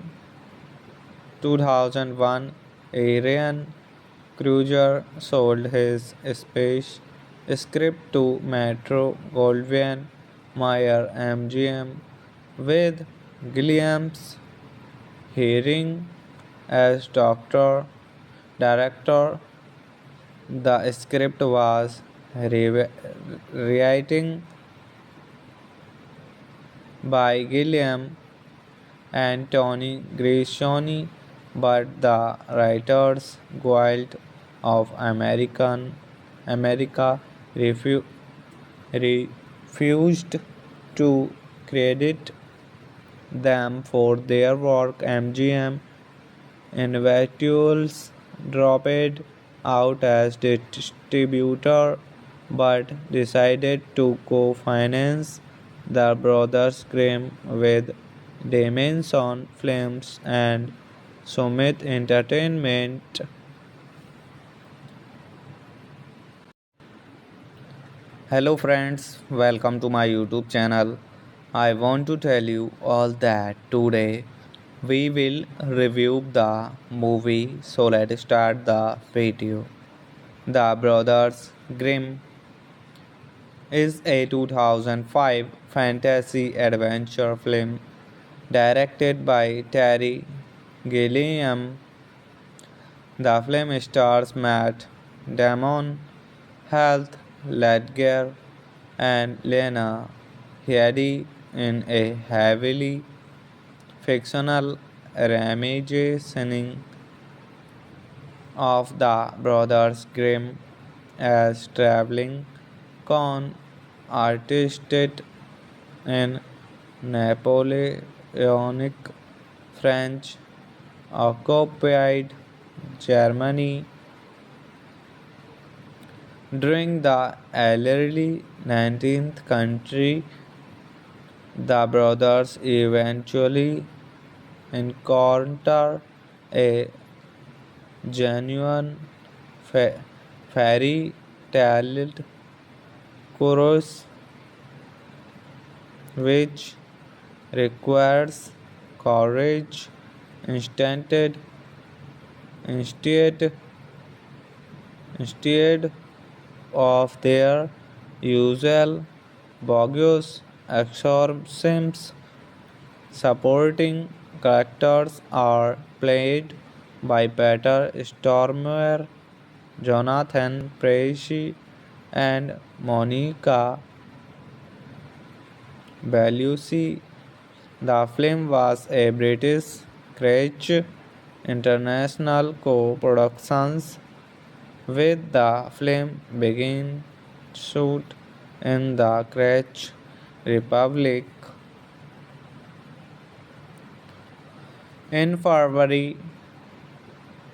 2001. Arian Kruger sold his space script to Metro Goldwyn Mayer MGM, with Gilliam's hearing as director. The script was rewritten by Gilliam and Tony Grishoni, but the Writers Guild of America refused to credit them for their work. MGM individuals dropped out as distributor but decided to co-finance the Brothers Grimm with Damon Films and Summit Entertainment. Hello friends, welcome to my YouTube channel. I want to tell you all that today we will review the movie, so let's start the video. The Brothers Grimm is a 2005 fantasy adventure film directed by Terry Gilliam. The film stars Matt Damon, Heath Ledger, and Lena Headey in a heavily fictional reimagining of the Brothers Grimm as traveling con artists in Napoleonic French occupied Germany during the early 19th century. The brothers eventually encounter a genuine fairy tale chorus which requires courage instead instead of their usual bogus exorcisms. Supporting characters are played by Peter Stormare, Jonathan Pryce, and Monica Bellucci. The film was a British Crutch International co-production with the film being shoot in the Czech Republic in February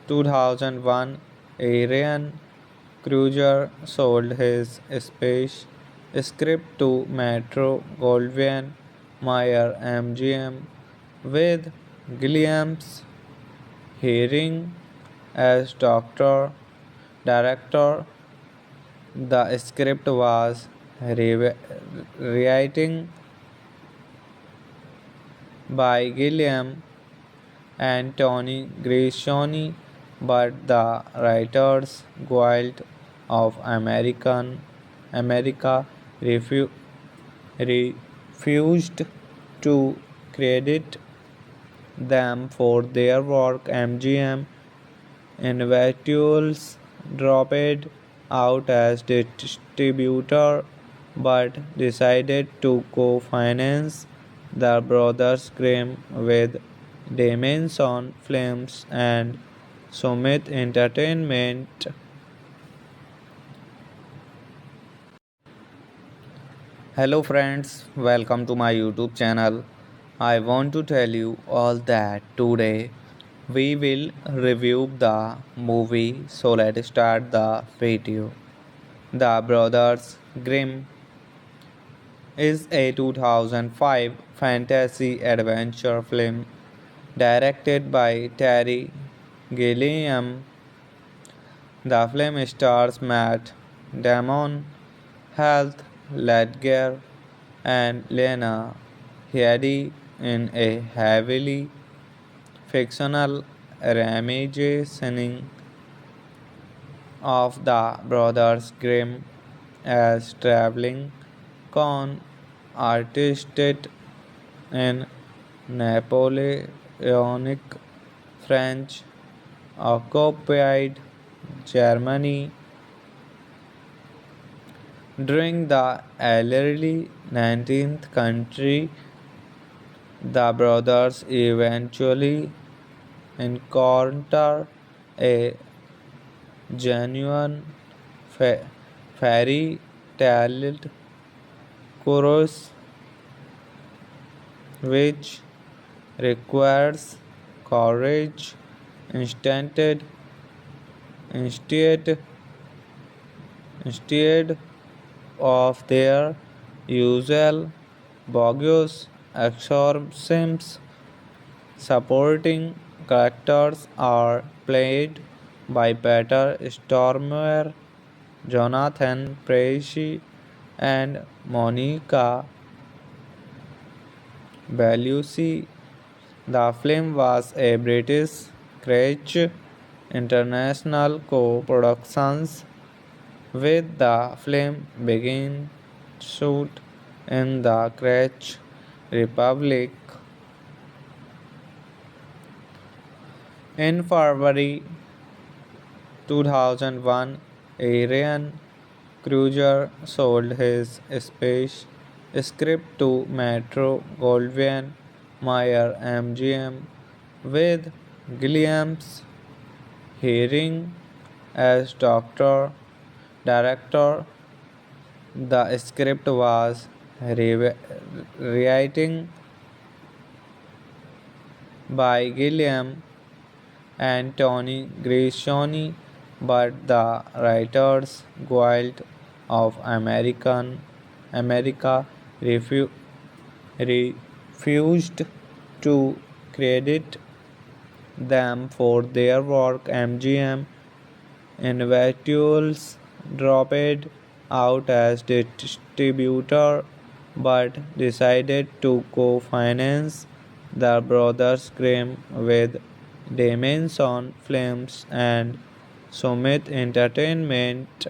2001. Arian Kruger sold his space script to Metro Goldwyn Mayer MGM with Gilliam's hearing as doctor director. The script was rewritten by Gilliam and Tony Grishoni, but the Writers Guild of America refused to credit them for their work. MGM individuals dropped out as distributor but decided to co-finance the Brothers Grimm with Damon Films and Summit Entertainment. Hello friends, welcome to my YouTube channel. I want to tell you all that today we will review the movie, so let's start the video. The Brothers Grimm is a 2005 fantasy adventure film directed by Terry Gilliam. The film stars Matt Damon, Heath Ledger, and Lena Headey in a heavily fictional reimagining of the Brothers Grimm as traveling con artists in Napoleonic French occupied Germany during the early 19th century. The brothers eventually encounter a genuine fairy tale chorus which requires courage instead instead of their usual bogus exorcisms. Supporting characters are played by Peter Stormare, Jonathan Pryce, and Monica Bellucci. The film was a British Crutch International co-production with the film being shoot in the Czech Republic in February 2001. Arian Kruger sold his space script to Metro Goldwyn Mayer MGM with Gilliam's hearing as doctor director. The script was rewritten by Gilliam and Tony Grishoni, but the Writers Guild of America refused to credit them for their work. MGM individuals dropped out as distributor but decided to co-finance the Brothers Grimm with Damon Films and Summit Entertainment.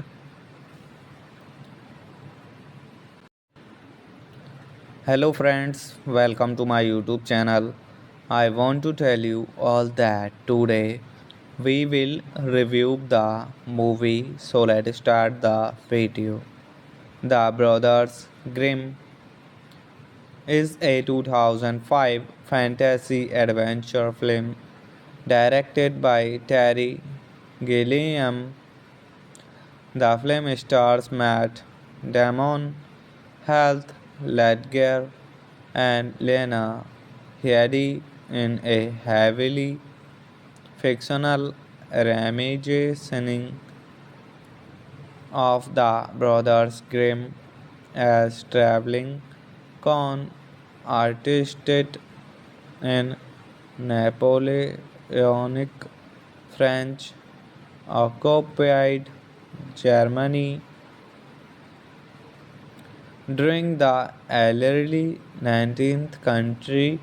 Hello friends, welcome to my YouTube channel. I want to tell you all that today we will review the movie, so let's start the video. The Brothers Grimm is a 2005 fantasy adventure film directed by Terry Gilliam. The film stars Matt Damon, Heath Ledger, and Lena Headey in a heavily fictional reimagining of the Brothers Grimm as traveling con artists in Napoleonic French occupied Germany during the early 19th century.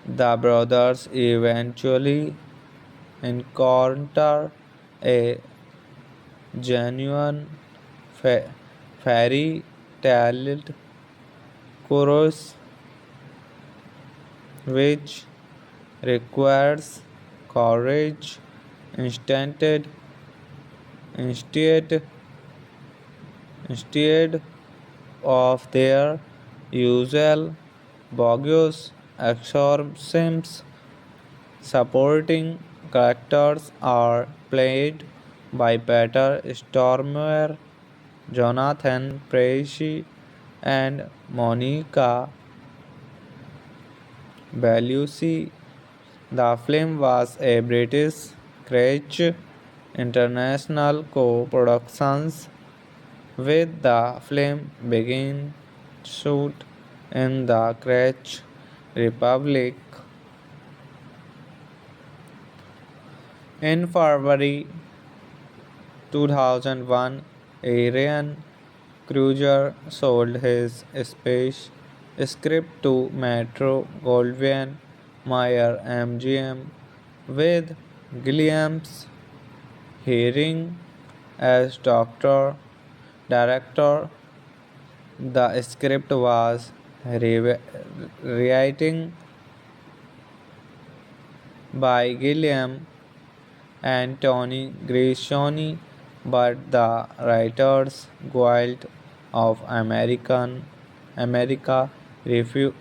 The brothers eventually encounter a genuine fairy tale chorus which requires courage instead instead of their usual bogus exorcisms. Supporting characters are played by Peter Stormare, Jonathan Pryce, and Monica Bellucci. The film was a British Crutch International co-production, with the film beginning shoot in the Czech Republic in February 2001. Arian Kruger sold his space script to Metro Goldwyn Mayer MGM, with Gilliam's hearing as director. The script was rewritten by Gilliam and Tony Grishoni, but the Writers Guild of America refused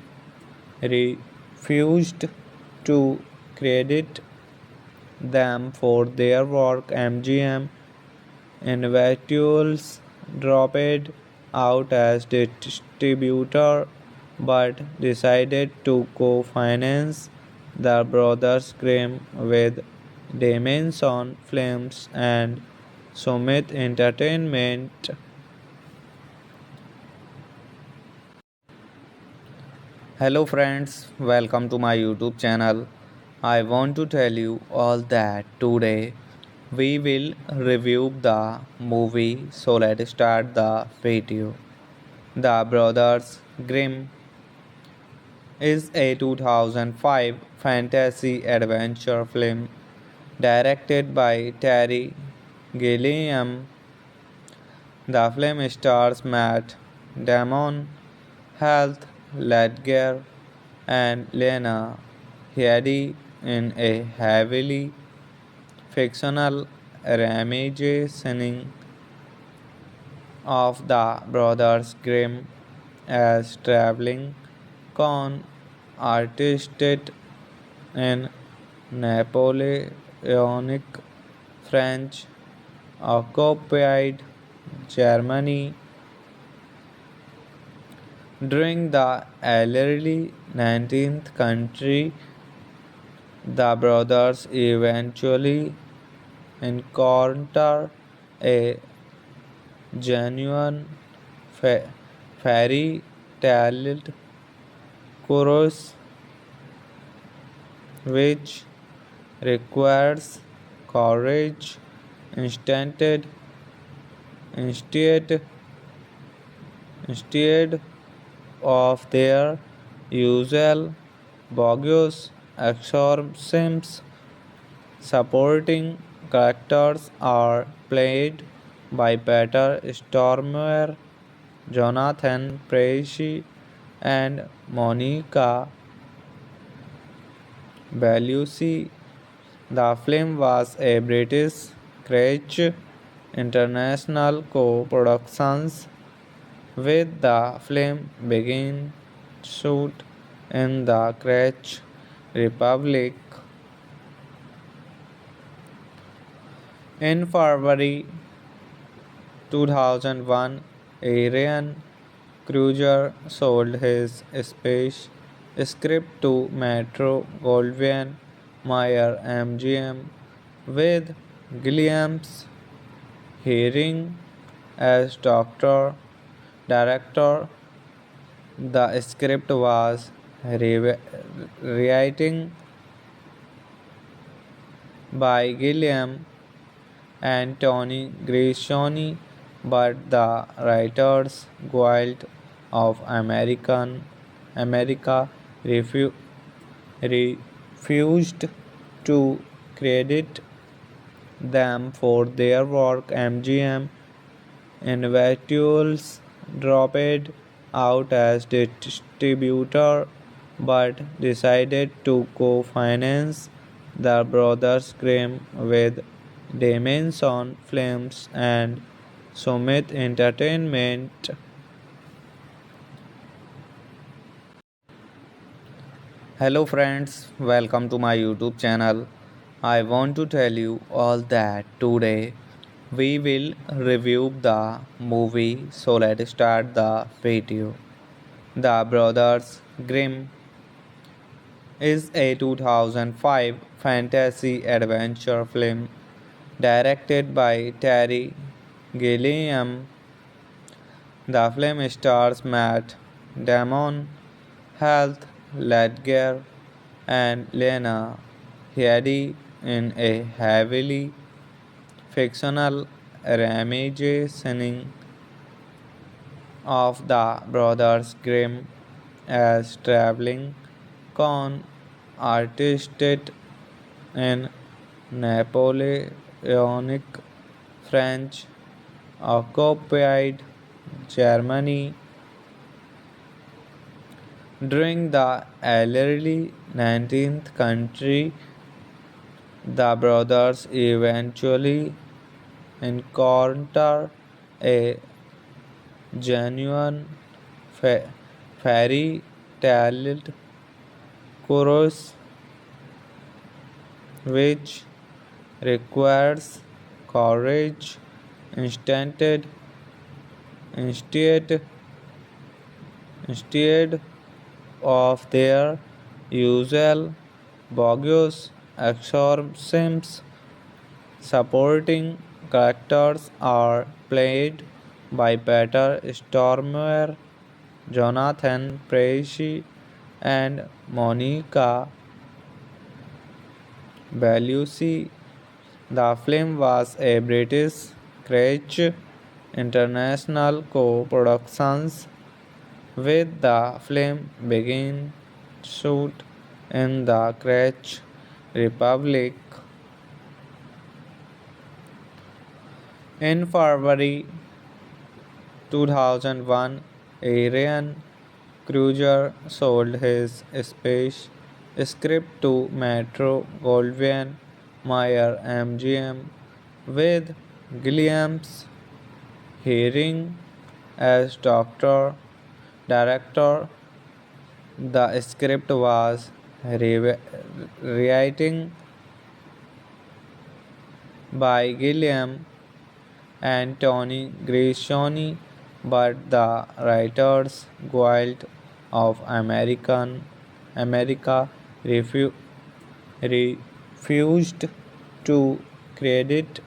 to credit them for their work. MGM individuals dropped out as distributor but decided to co-finance the Brothers Grimm with Damon Films and Summit Entertainment. Hello friends, welcome to my YouTube channel. I want to tell you all that today we will review the movie, so let's start the video. The Brothers Grimm is a 2005 fantasy adventure film directed by Terry Gilliam. The film stars Matt Damon, Heath Ledger, and Lena Headey in a heavily fictional reimagining of the Brothers Grimm as traveling con artists in Napoleonic French occupied Germany during the early 19th century. The brothers eventually encounter a genuine fairy tale chorus which requires courage instead, instead of their usual bogus exorcisms. Supporting characters are played by Peter Stormare, Jonathan Pryce, and Monica Bellucci. The film was a British Crutch International co-production, with the film beginning shoot in the Czech Republic in February 2001. Arian Kruger sold his space script to Metro Goldwyn Mayer MGM, with Gilliam's hearing as director. The script was rewritten by Gilliam and Tony Grishoni, but the Writers Guild of America refused to credit them for their work. MGM individuals dropped out as distributor but decided to co-finance the Brothers Grimm with Damon Films and Summit Entertainment. Hello friends, welcome to my YouTube channel. I want to tell you all that today we will review the movie, so let's start the video. The Brothers Grimm is a 2005 fantasy adventure film directed by Terry Gilliam. The film stars Matt Damon, Heath Ledger, and Lena Headey in a heavily fictional reimagining of the Brothers Grimm as traveling con artists in Napoleonic French occupied Germany during the early 19th century. The brothers eventually encounter a genuine fairy tale chorus, which requires courage instead, instead of their usual bogus exorcisms. Supporting characters are played by Peter Stormare, Jonathan Pryce, and Monica Bellucci. The film was a British Crutch International co-production, with the film beginning shoot in the Czech Republic in February 2001. Arian Kruger sold his space script to Metro Goldwyn Mayer MGM, with Gilliam's hearing as director. The script was rewritten by Gilliam and Tony Grishoni, but the Writers Guild of America refused to credit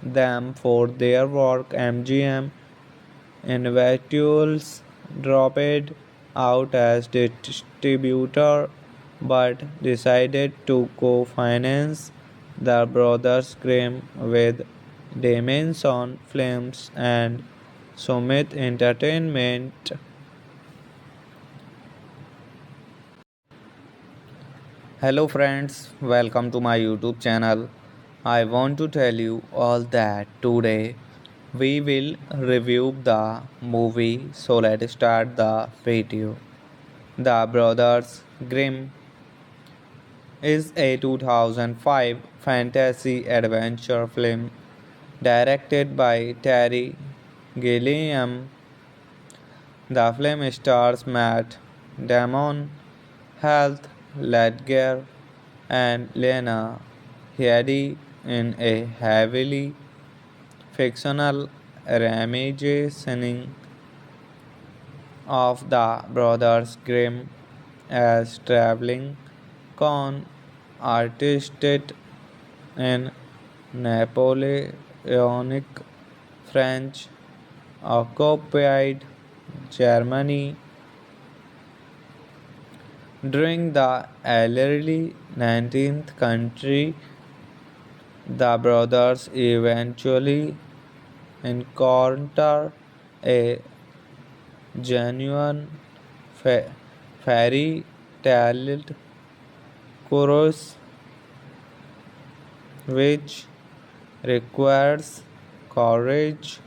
them for their work. MGM individuals dropped out as distributor but decided to co-finance the Brothers Grimm with Damon Films and Summit Entertainment. Hello friends, welcome to my YouTube channel. I want to tell you all that today we will review the movie, so let's start the video. The Brothers Grimm is a 2005 fantasy adventure film directed by Terry Gilliam. The film stars Matt Damon, Heath Ledger, and Lena Headey in a heavily fictional reimagining of the Brothers Grimm as traveling con artists in Napoleonic French occupied Germany during the early 19th century. The brothers eventually encounter a genuine fairy tale chorus which requires courage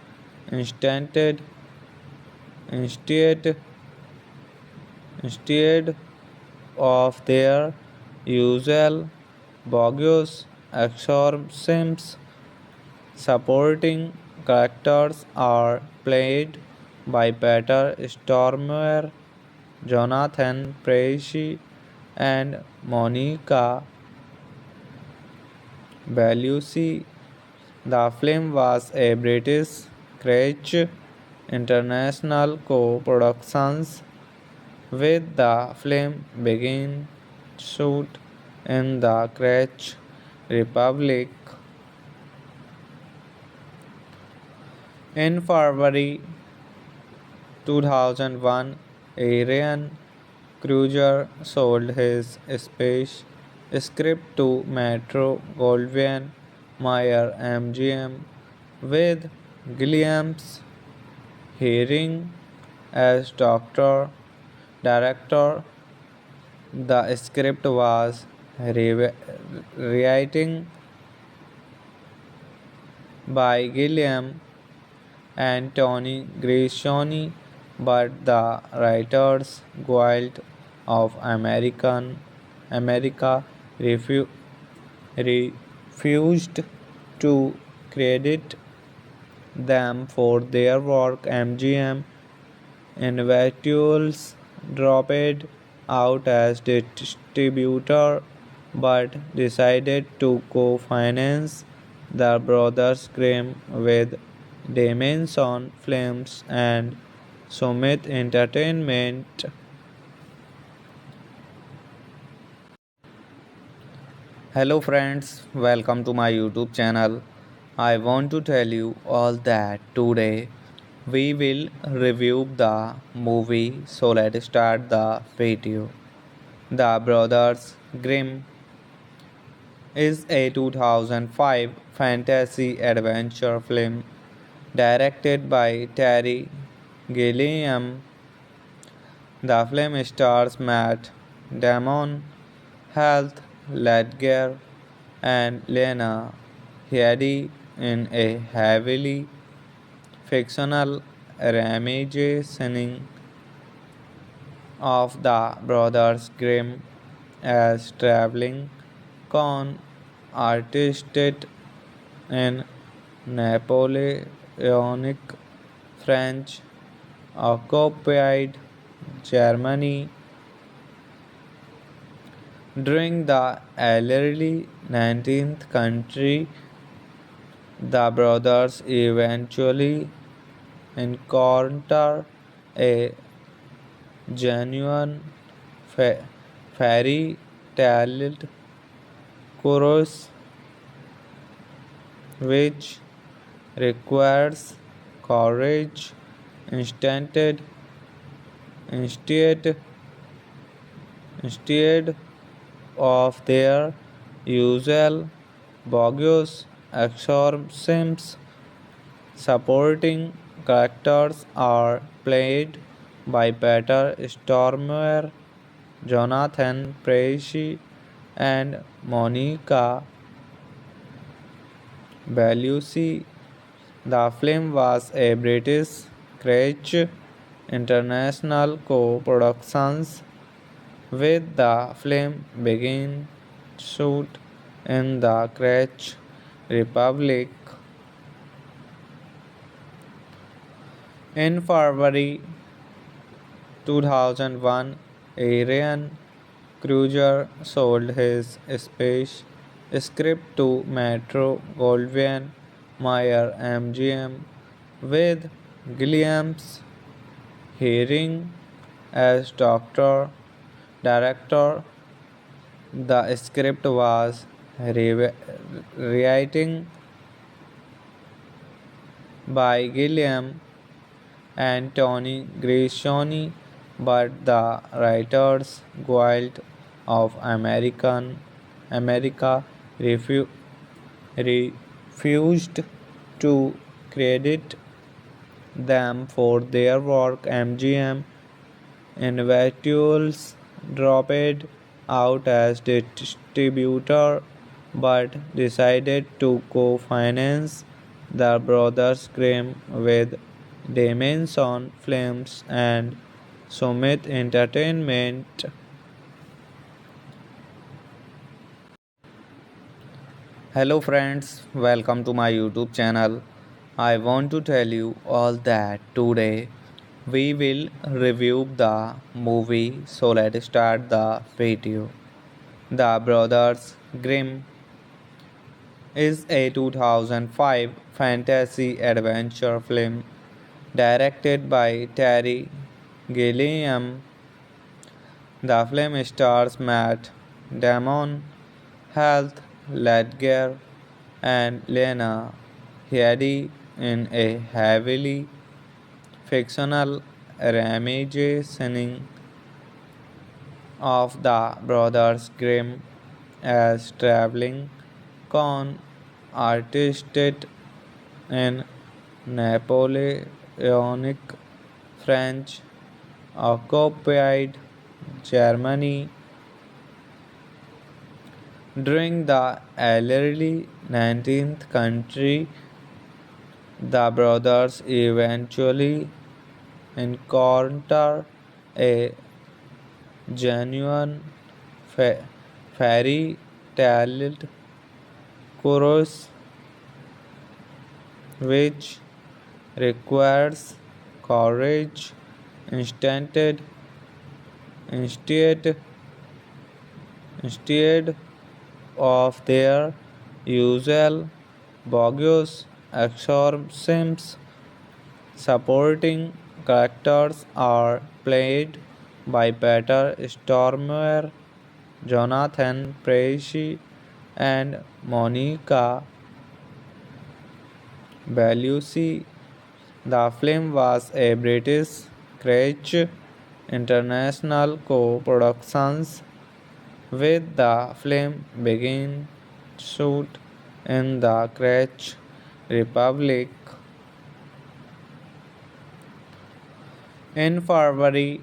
instead instead of their usual bogus exorcisms. Supporting characters are played by Peter Stormare, Jonathan Pryce, and Monica Bellucci. The film was a British Crutch International co-production, with the film beginning shoot in the Czech Republic in February 2001. Arian Kruger sold his space script to Metro Goldwyn Mayer MGM, with Gilliam's hearing as director. The script was rewritten by Gilliam and Tony Grishoni, but the Writers Guild of America refused to credit them for their work. MGM individuals dropped out as distributor but decided to co-finance the Brothers Grimm with Damon Films and Summit Entertainment. Hello friends, welcome to my YouTube channel. I want to tell you all that today we will review the movie, so let's start the video. The Brothers Grimm is a 2005 fantasy adventure film directed by Terry Gilliam. The film stars Matt Damon, Heath Ledger, and Lena Headey in a heavily fictional reimagining of the Brothers Grimm as traveling con artists in Napoleonic French occupied Germany during the early 19th century. The brothers eventually encounter a genuine fairy tale chorus which requires courage instead instead of their usual bogus exorcisms. Supporting characters are played by Peter Stormare, Jonathan Pryce, and Monica Bellucci. The film was a British Crutch International co-production, with the film beginning shoot in the Czech Republic in February 2001. Arian Kruger sold his space script to Metro Goldwyn Mayer MGM, with Gilliam's hearing as doctor director. The script was rewritten by Gilliam and Tony Grishoni, but the Writers Guild of America refused to credit them for their work. MGM individuals dropped out as distributor but decided to co-finance the Brothers Grimm with Damon Films and Summit Entertainment. Hello friends, welcome to my YouTube channel. I want to tell you all that today we will review the movie, so let's start the video. The Brothers Grimm is a 2005 fantasy adventure film directed by Terry Gilliam. The film stars Matt Damon, Heath Ledger, and Lena Headey in a heavily fictional reimagining of the Brothers Grimm as traveling con artists in Napoleonic French occupied Germany during the early 19th century. The brothers eventually encounter a genuine fairy tale chorus, which requires courage instead instead of their usual bogus exorcisms. Supporting characters are played by Peter Stormare, Jonathan Pryce, and Monica Bellucci. The film was a British Crutch International co-production, with the film beginning shoot in the Czech Republic in February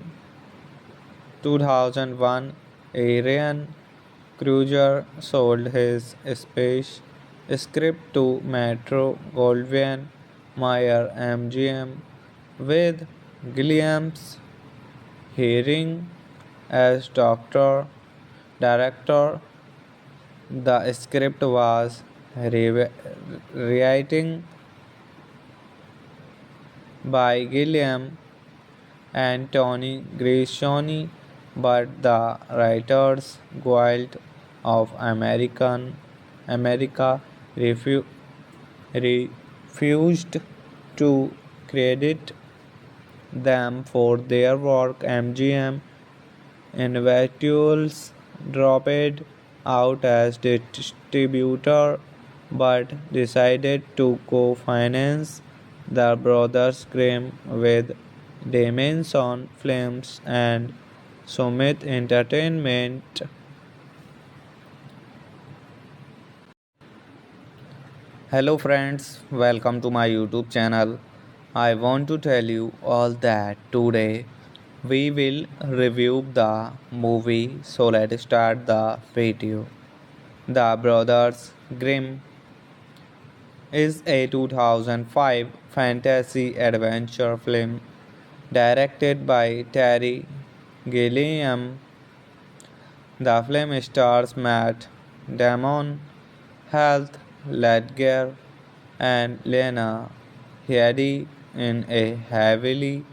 2001. Arian Kruger sold his space script to Metro Goldwyn Mayer MGM, with Gilliam's hearing as doctor director. The script was rewritten by Gilliam and Tony Grishoni, but the Writers Guild of America refused to credit them for their work. MGM individuals dropped out as distributor but decided to co-finance the Brothers Grimm with Damon Films and Summit Entertainment. Hello friends, welcome to my YouTube channel. I want to tell you all that today we will review the movie, so let's start the video. The Brothers Grimm is a 2005 fantasy adventure film directed by Terry Gilliam. The film stars Matt Damon, Heath Ledger, and Lena Headey in a heavily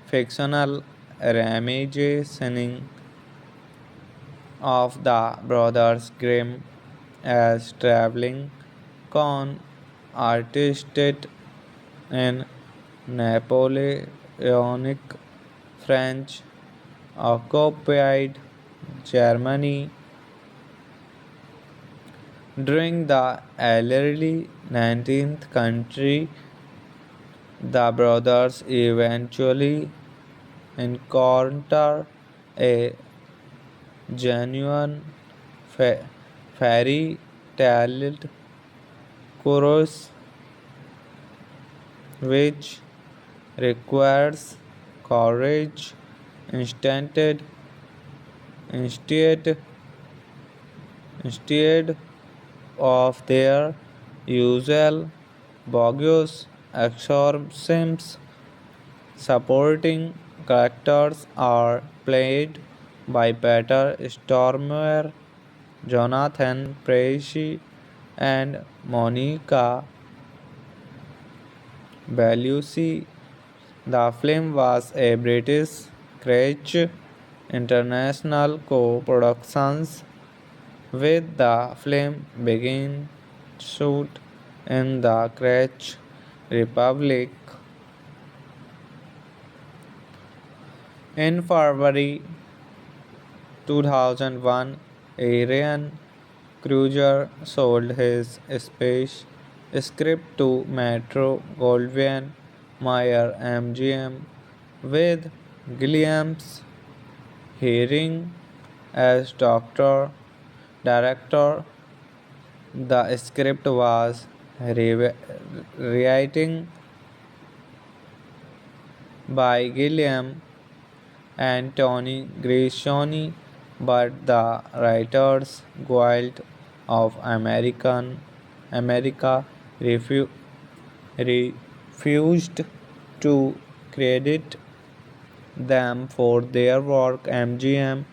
fictional reimagining of the Brothers Grimm as traveling con artists in Napoleonic French occupied Germany during the early 19th century. The brothers eventually encounter a genuine fairy tale chorus which requires courage instead instead of their usual bogus exorcisms. Supporting characters are played by Peter Stormare, Jonathan Pryce, and Monica Bellucci. The film was a British Crutch International co-production, with the film beginning shoot in the Czech Republic in February 2001. Arian Kruger sold his space script to Metro Goldwyn Mayer MGM, with Gilliam's hearing as director. The script was rewritten by Gilliam and Tony Grishoni, but the Writers Guild of America refused to credit them for their work. MGM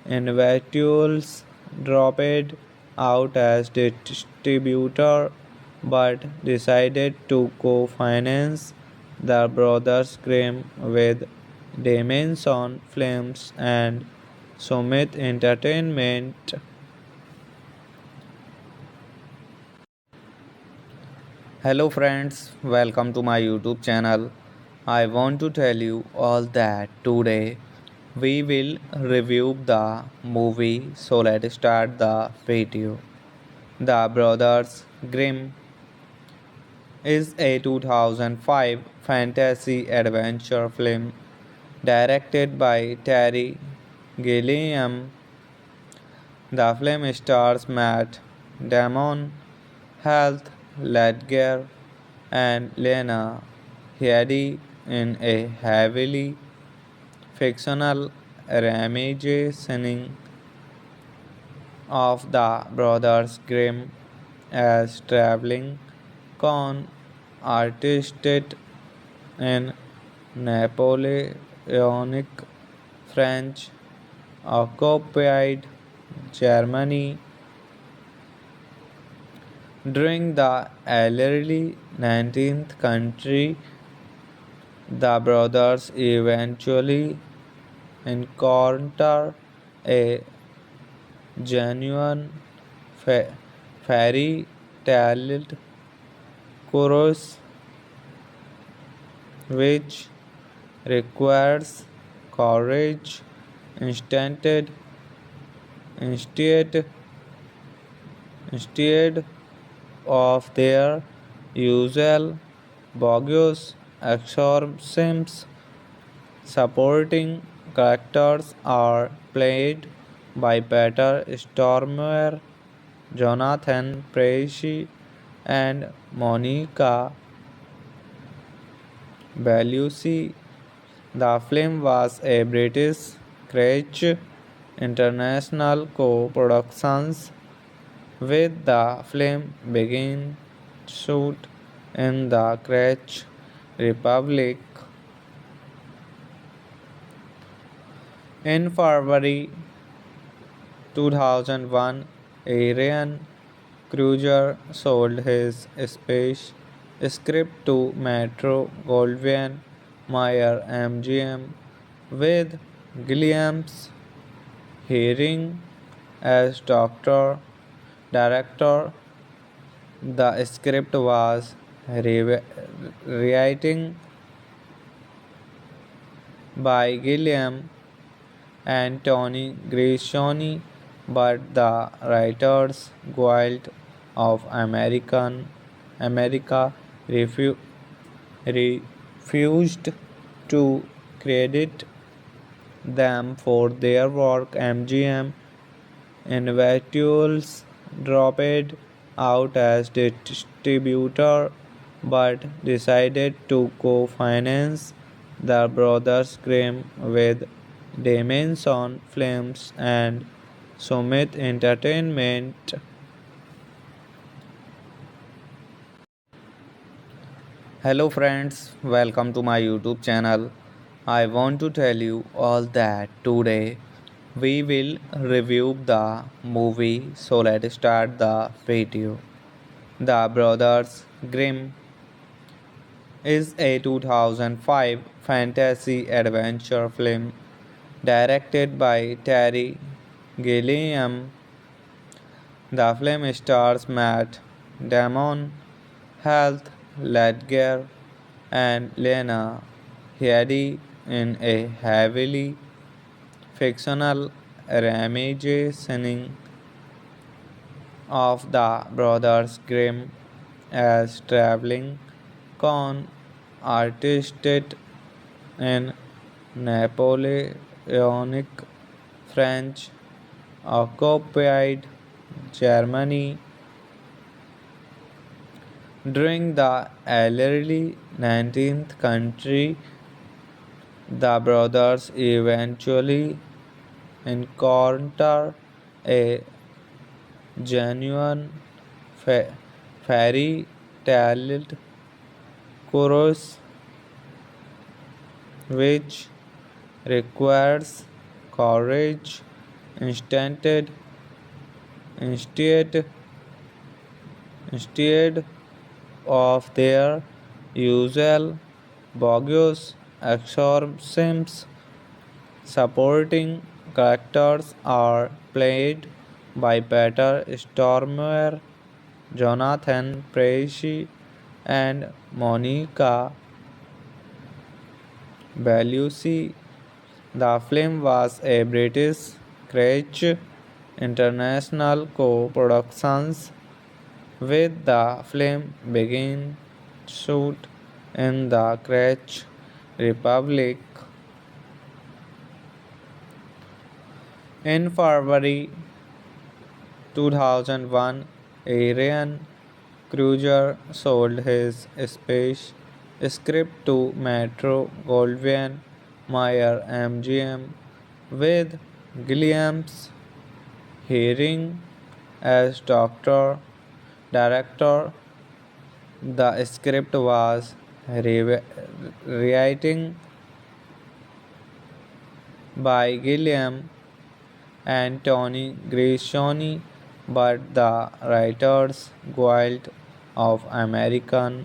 individuals dropped out as distributor but decided to co-finance the Brothers Grimm with Damon Films and Summit Entertainment. Hello friends, welcome to my YouTube channel. I want to tell you all that today we will review the movie, so let's start the video. The Brothers Grimm is a 2005 fantasy adventure film directed by Terry Gilliam. The film stars Matt Damon, Heath Ledger, and Lena Headey in a heavily fictional reimagining of the Brothers Grimm as traveling con artists in Napoleonic French occupied Germany during the early 19th century. The brothers eventually encounter a genuine fairy tale chorus which requires courage instead instead of their usual bogus exorcisms. Supporting characters are played by Peter Stormare, Jonathan Pryce, and Monica Bellucci. The film was a British Crutch International co-production with the film beginning shoot in the Czech Republic in February 2001. Arian Kruger sold his space script to Metro Goldwyn Mayer MGM with Gilliam's hearing as doctor director. The script was rewriting by Gilliam and Tony Grishoni, but the Writers Guild of America refu- refused to credit them for their work. MGM individuals dropped out as distributor but decided to co-finance the Brothers Grimm with Damon Films and Summit Entertainment. Hello friends, welcome to my YouTube channel. I want to tell you all that today we will review the movie, so let's start the video. The Brothers Grimm is a 2005 fantasy adventure film directed by Terry Gilliam. The film stars Matt Damon, Heath Ledger, and Lena Headey in a heavily fictional reimagining of the Brothers Grimm as traveling con artists in Napoleonic French occupied Germany during the early 19th century. The brothers eventually encounter a genuine fairy tale chorus which requires courage instead instead of their usual bogus exorcisms. Supporting characters are played by Peter Stormare, Jonathan Pryce, and Monica Bellucci. The film was a British Crutch International co-production with the film beginning shoot in the Czech Republic in February 2001. Arian Kruger sold his space script to Metro Goldwyn Mayer MGM with Gilliam's hearing as doctor director. The script was rewriting by Gilliam and Tony Grishoni, but the Writers Guild of America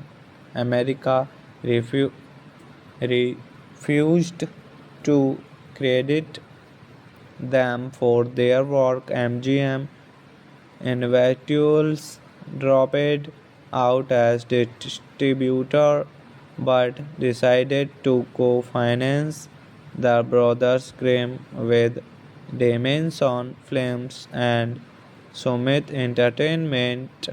refused to credit them for their work. MGM individuals dropped out as distributor but decided to co-finance the Brothers Grimm with Damon Films and Summit Entertainment.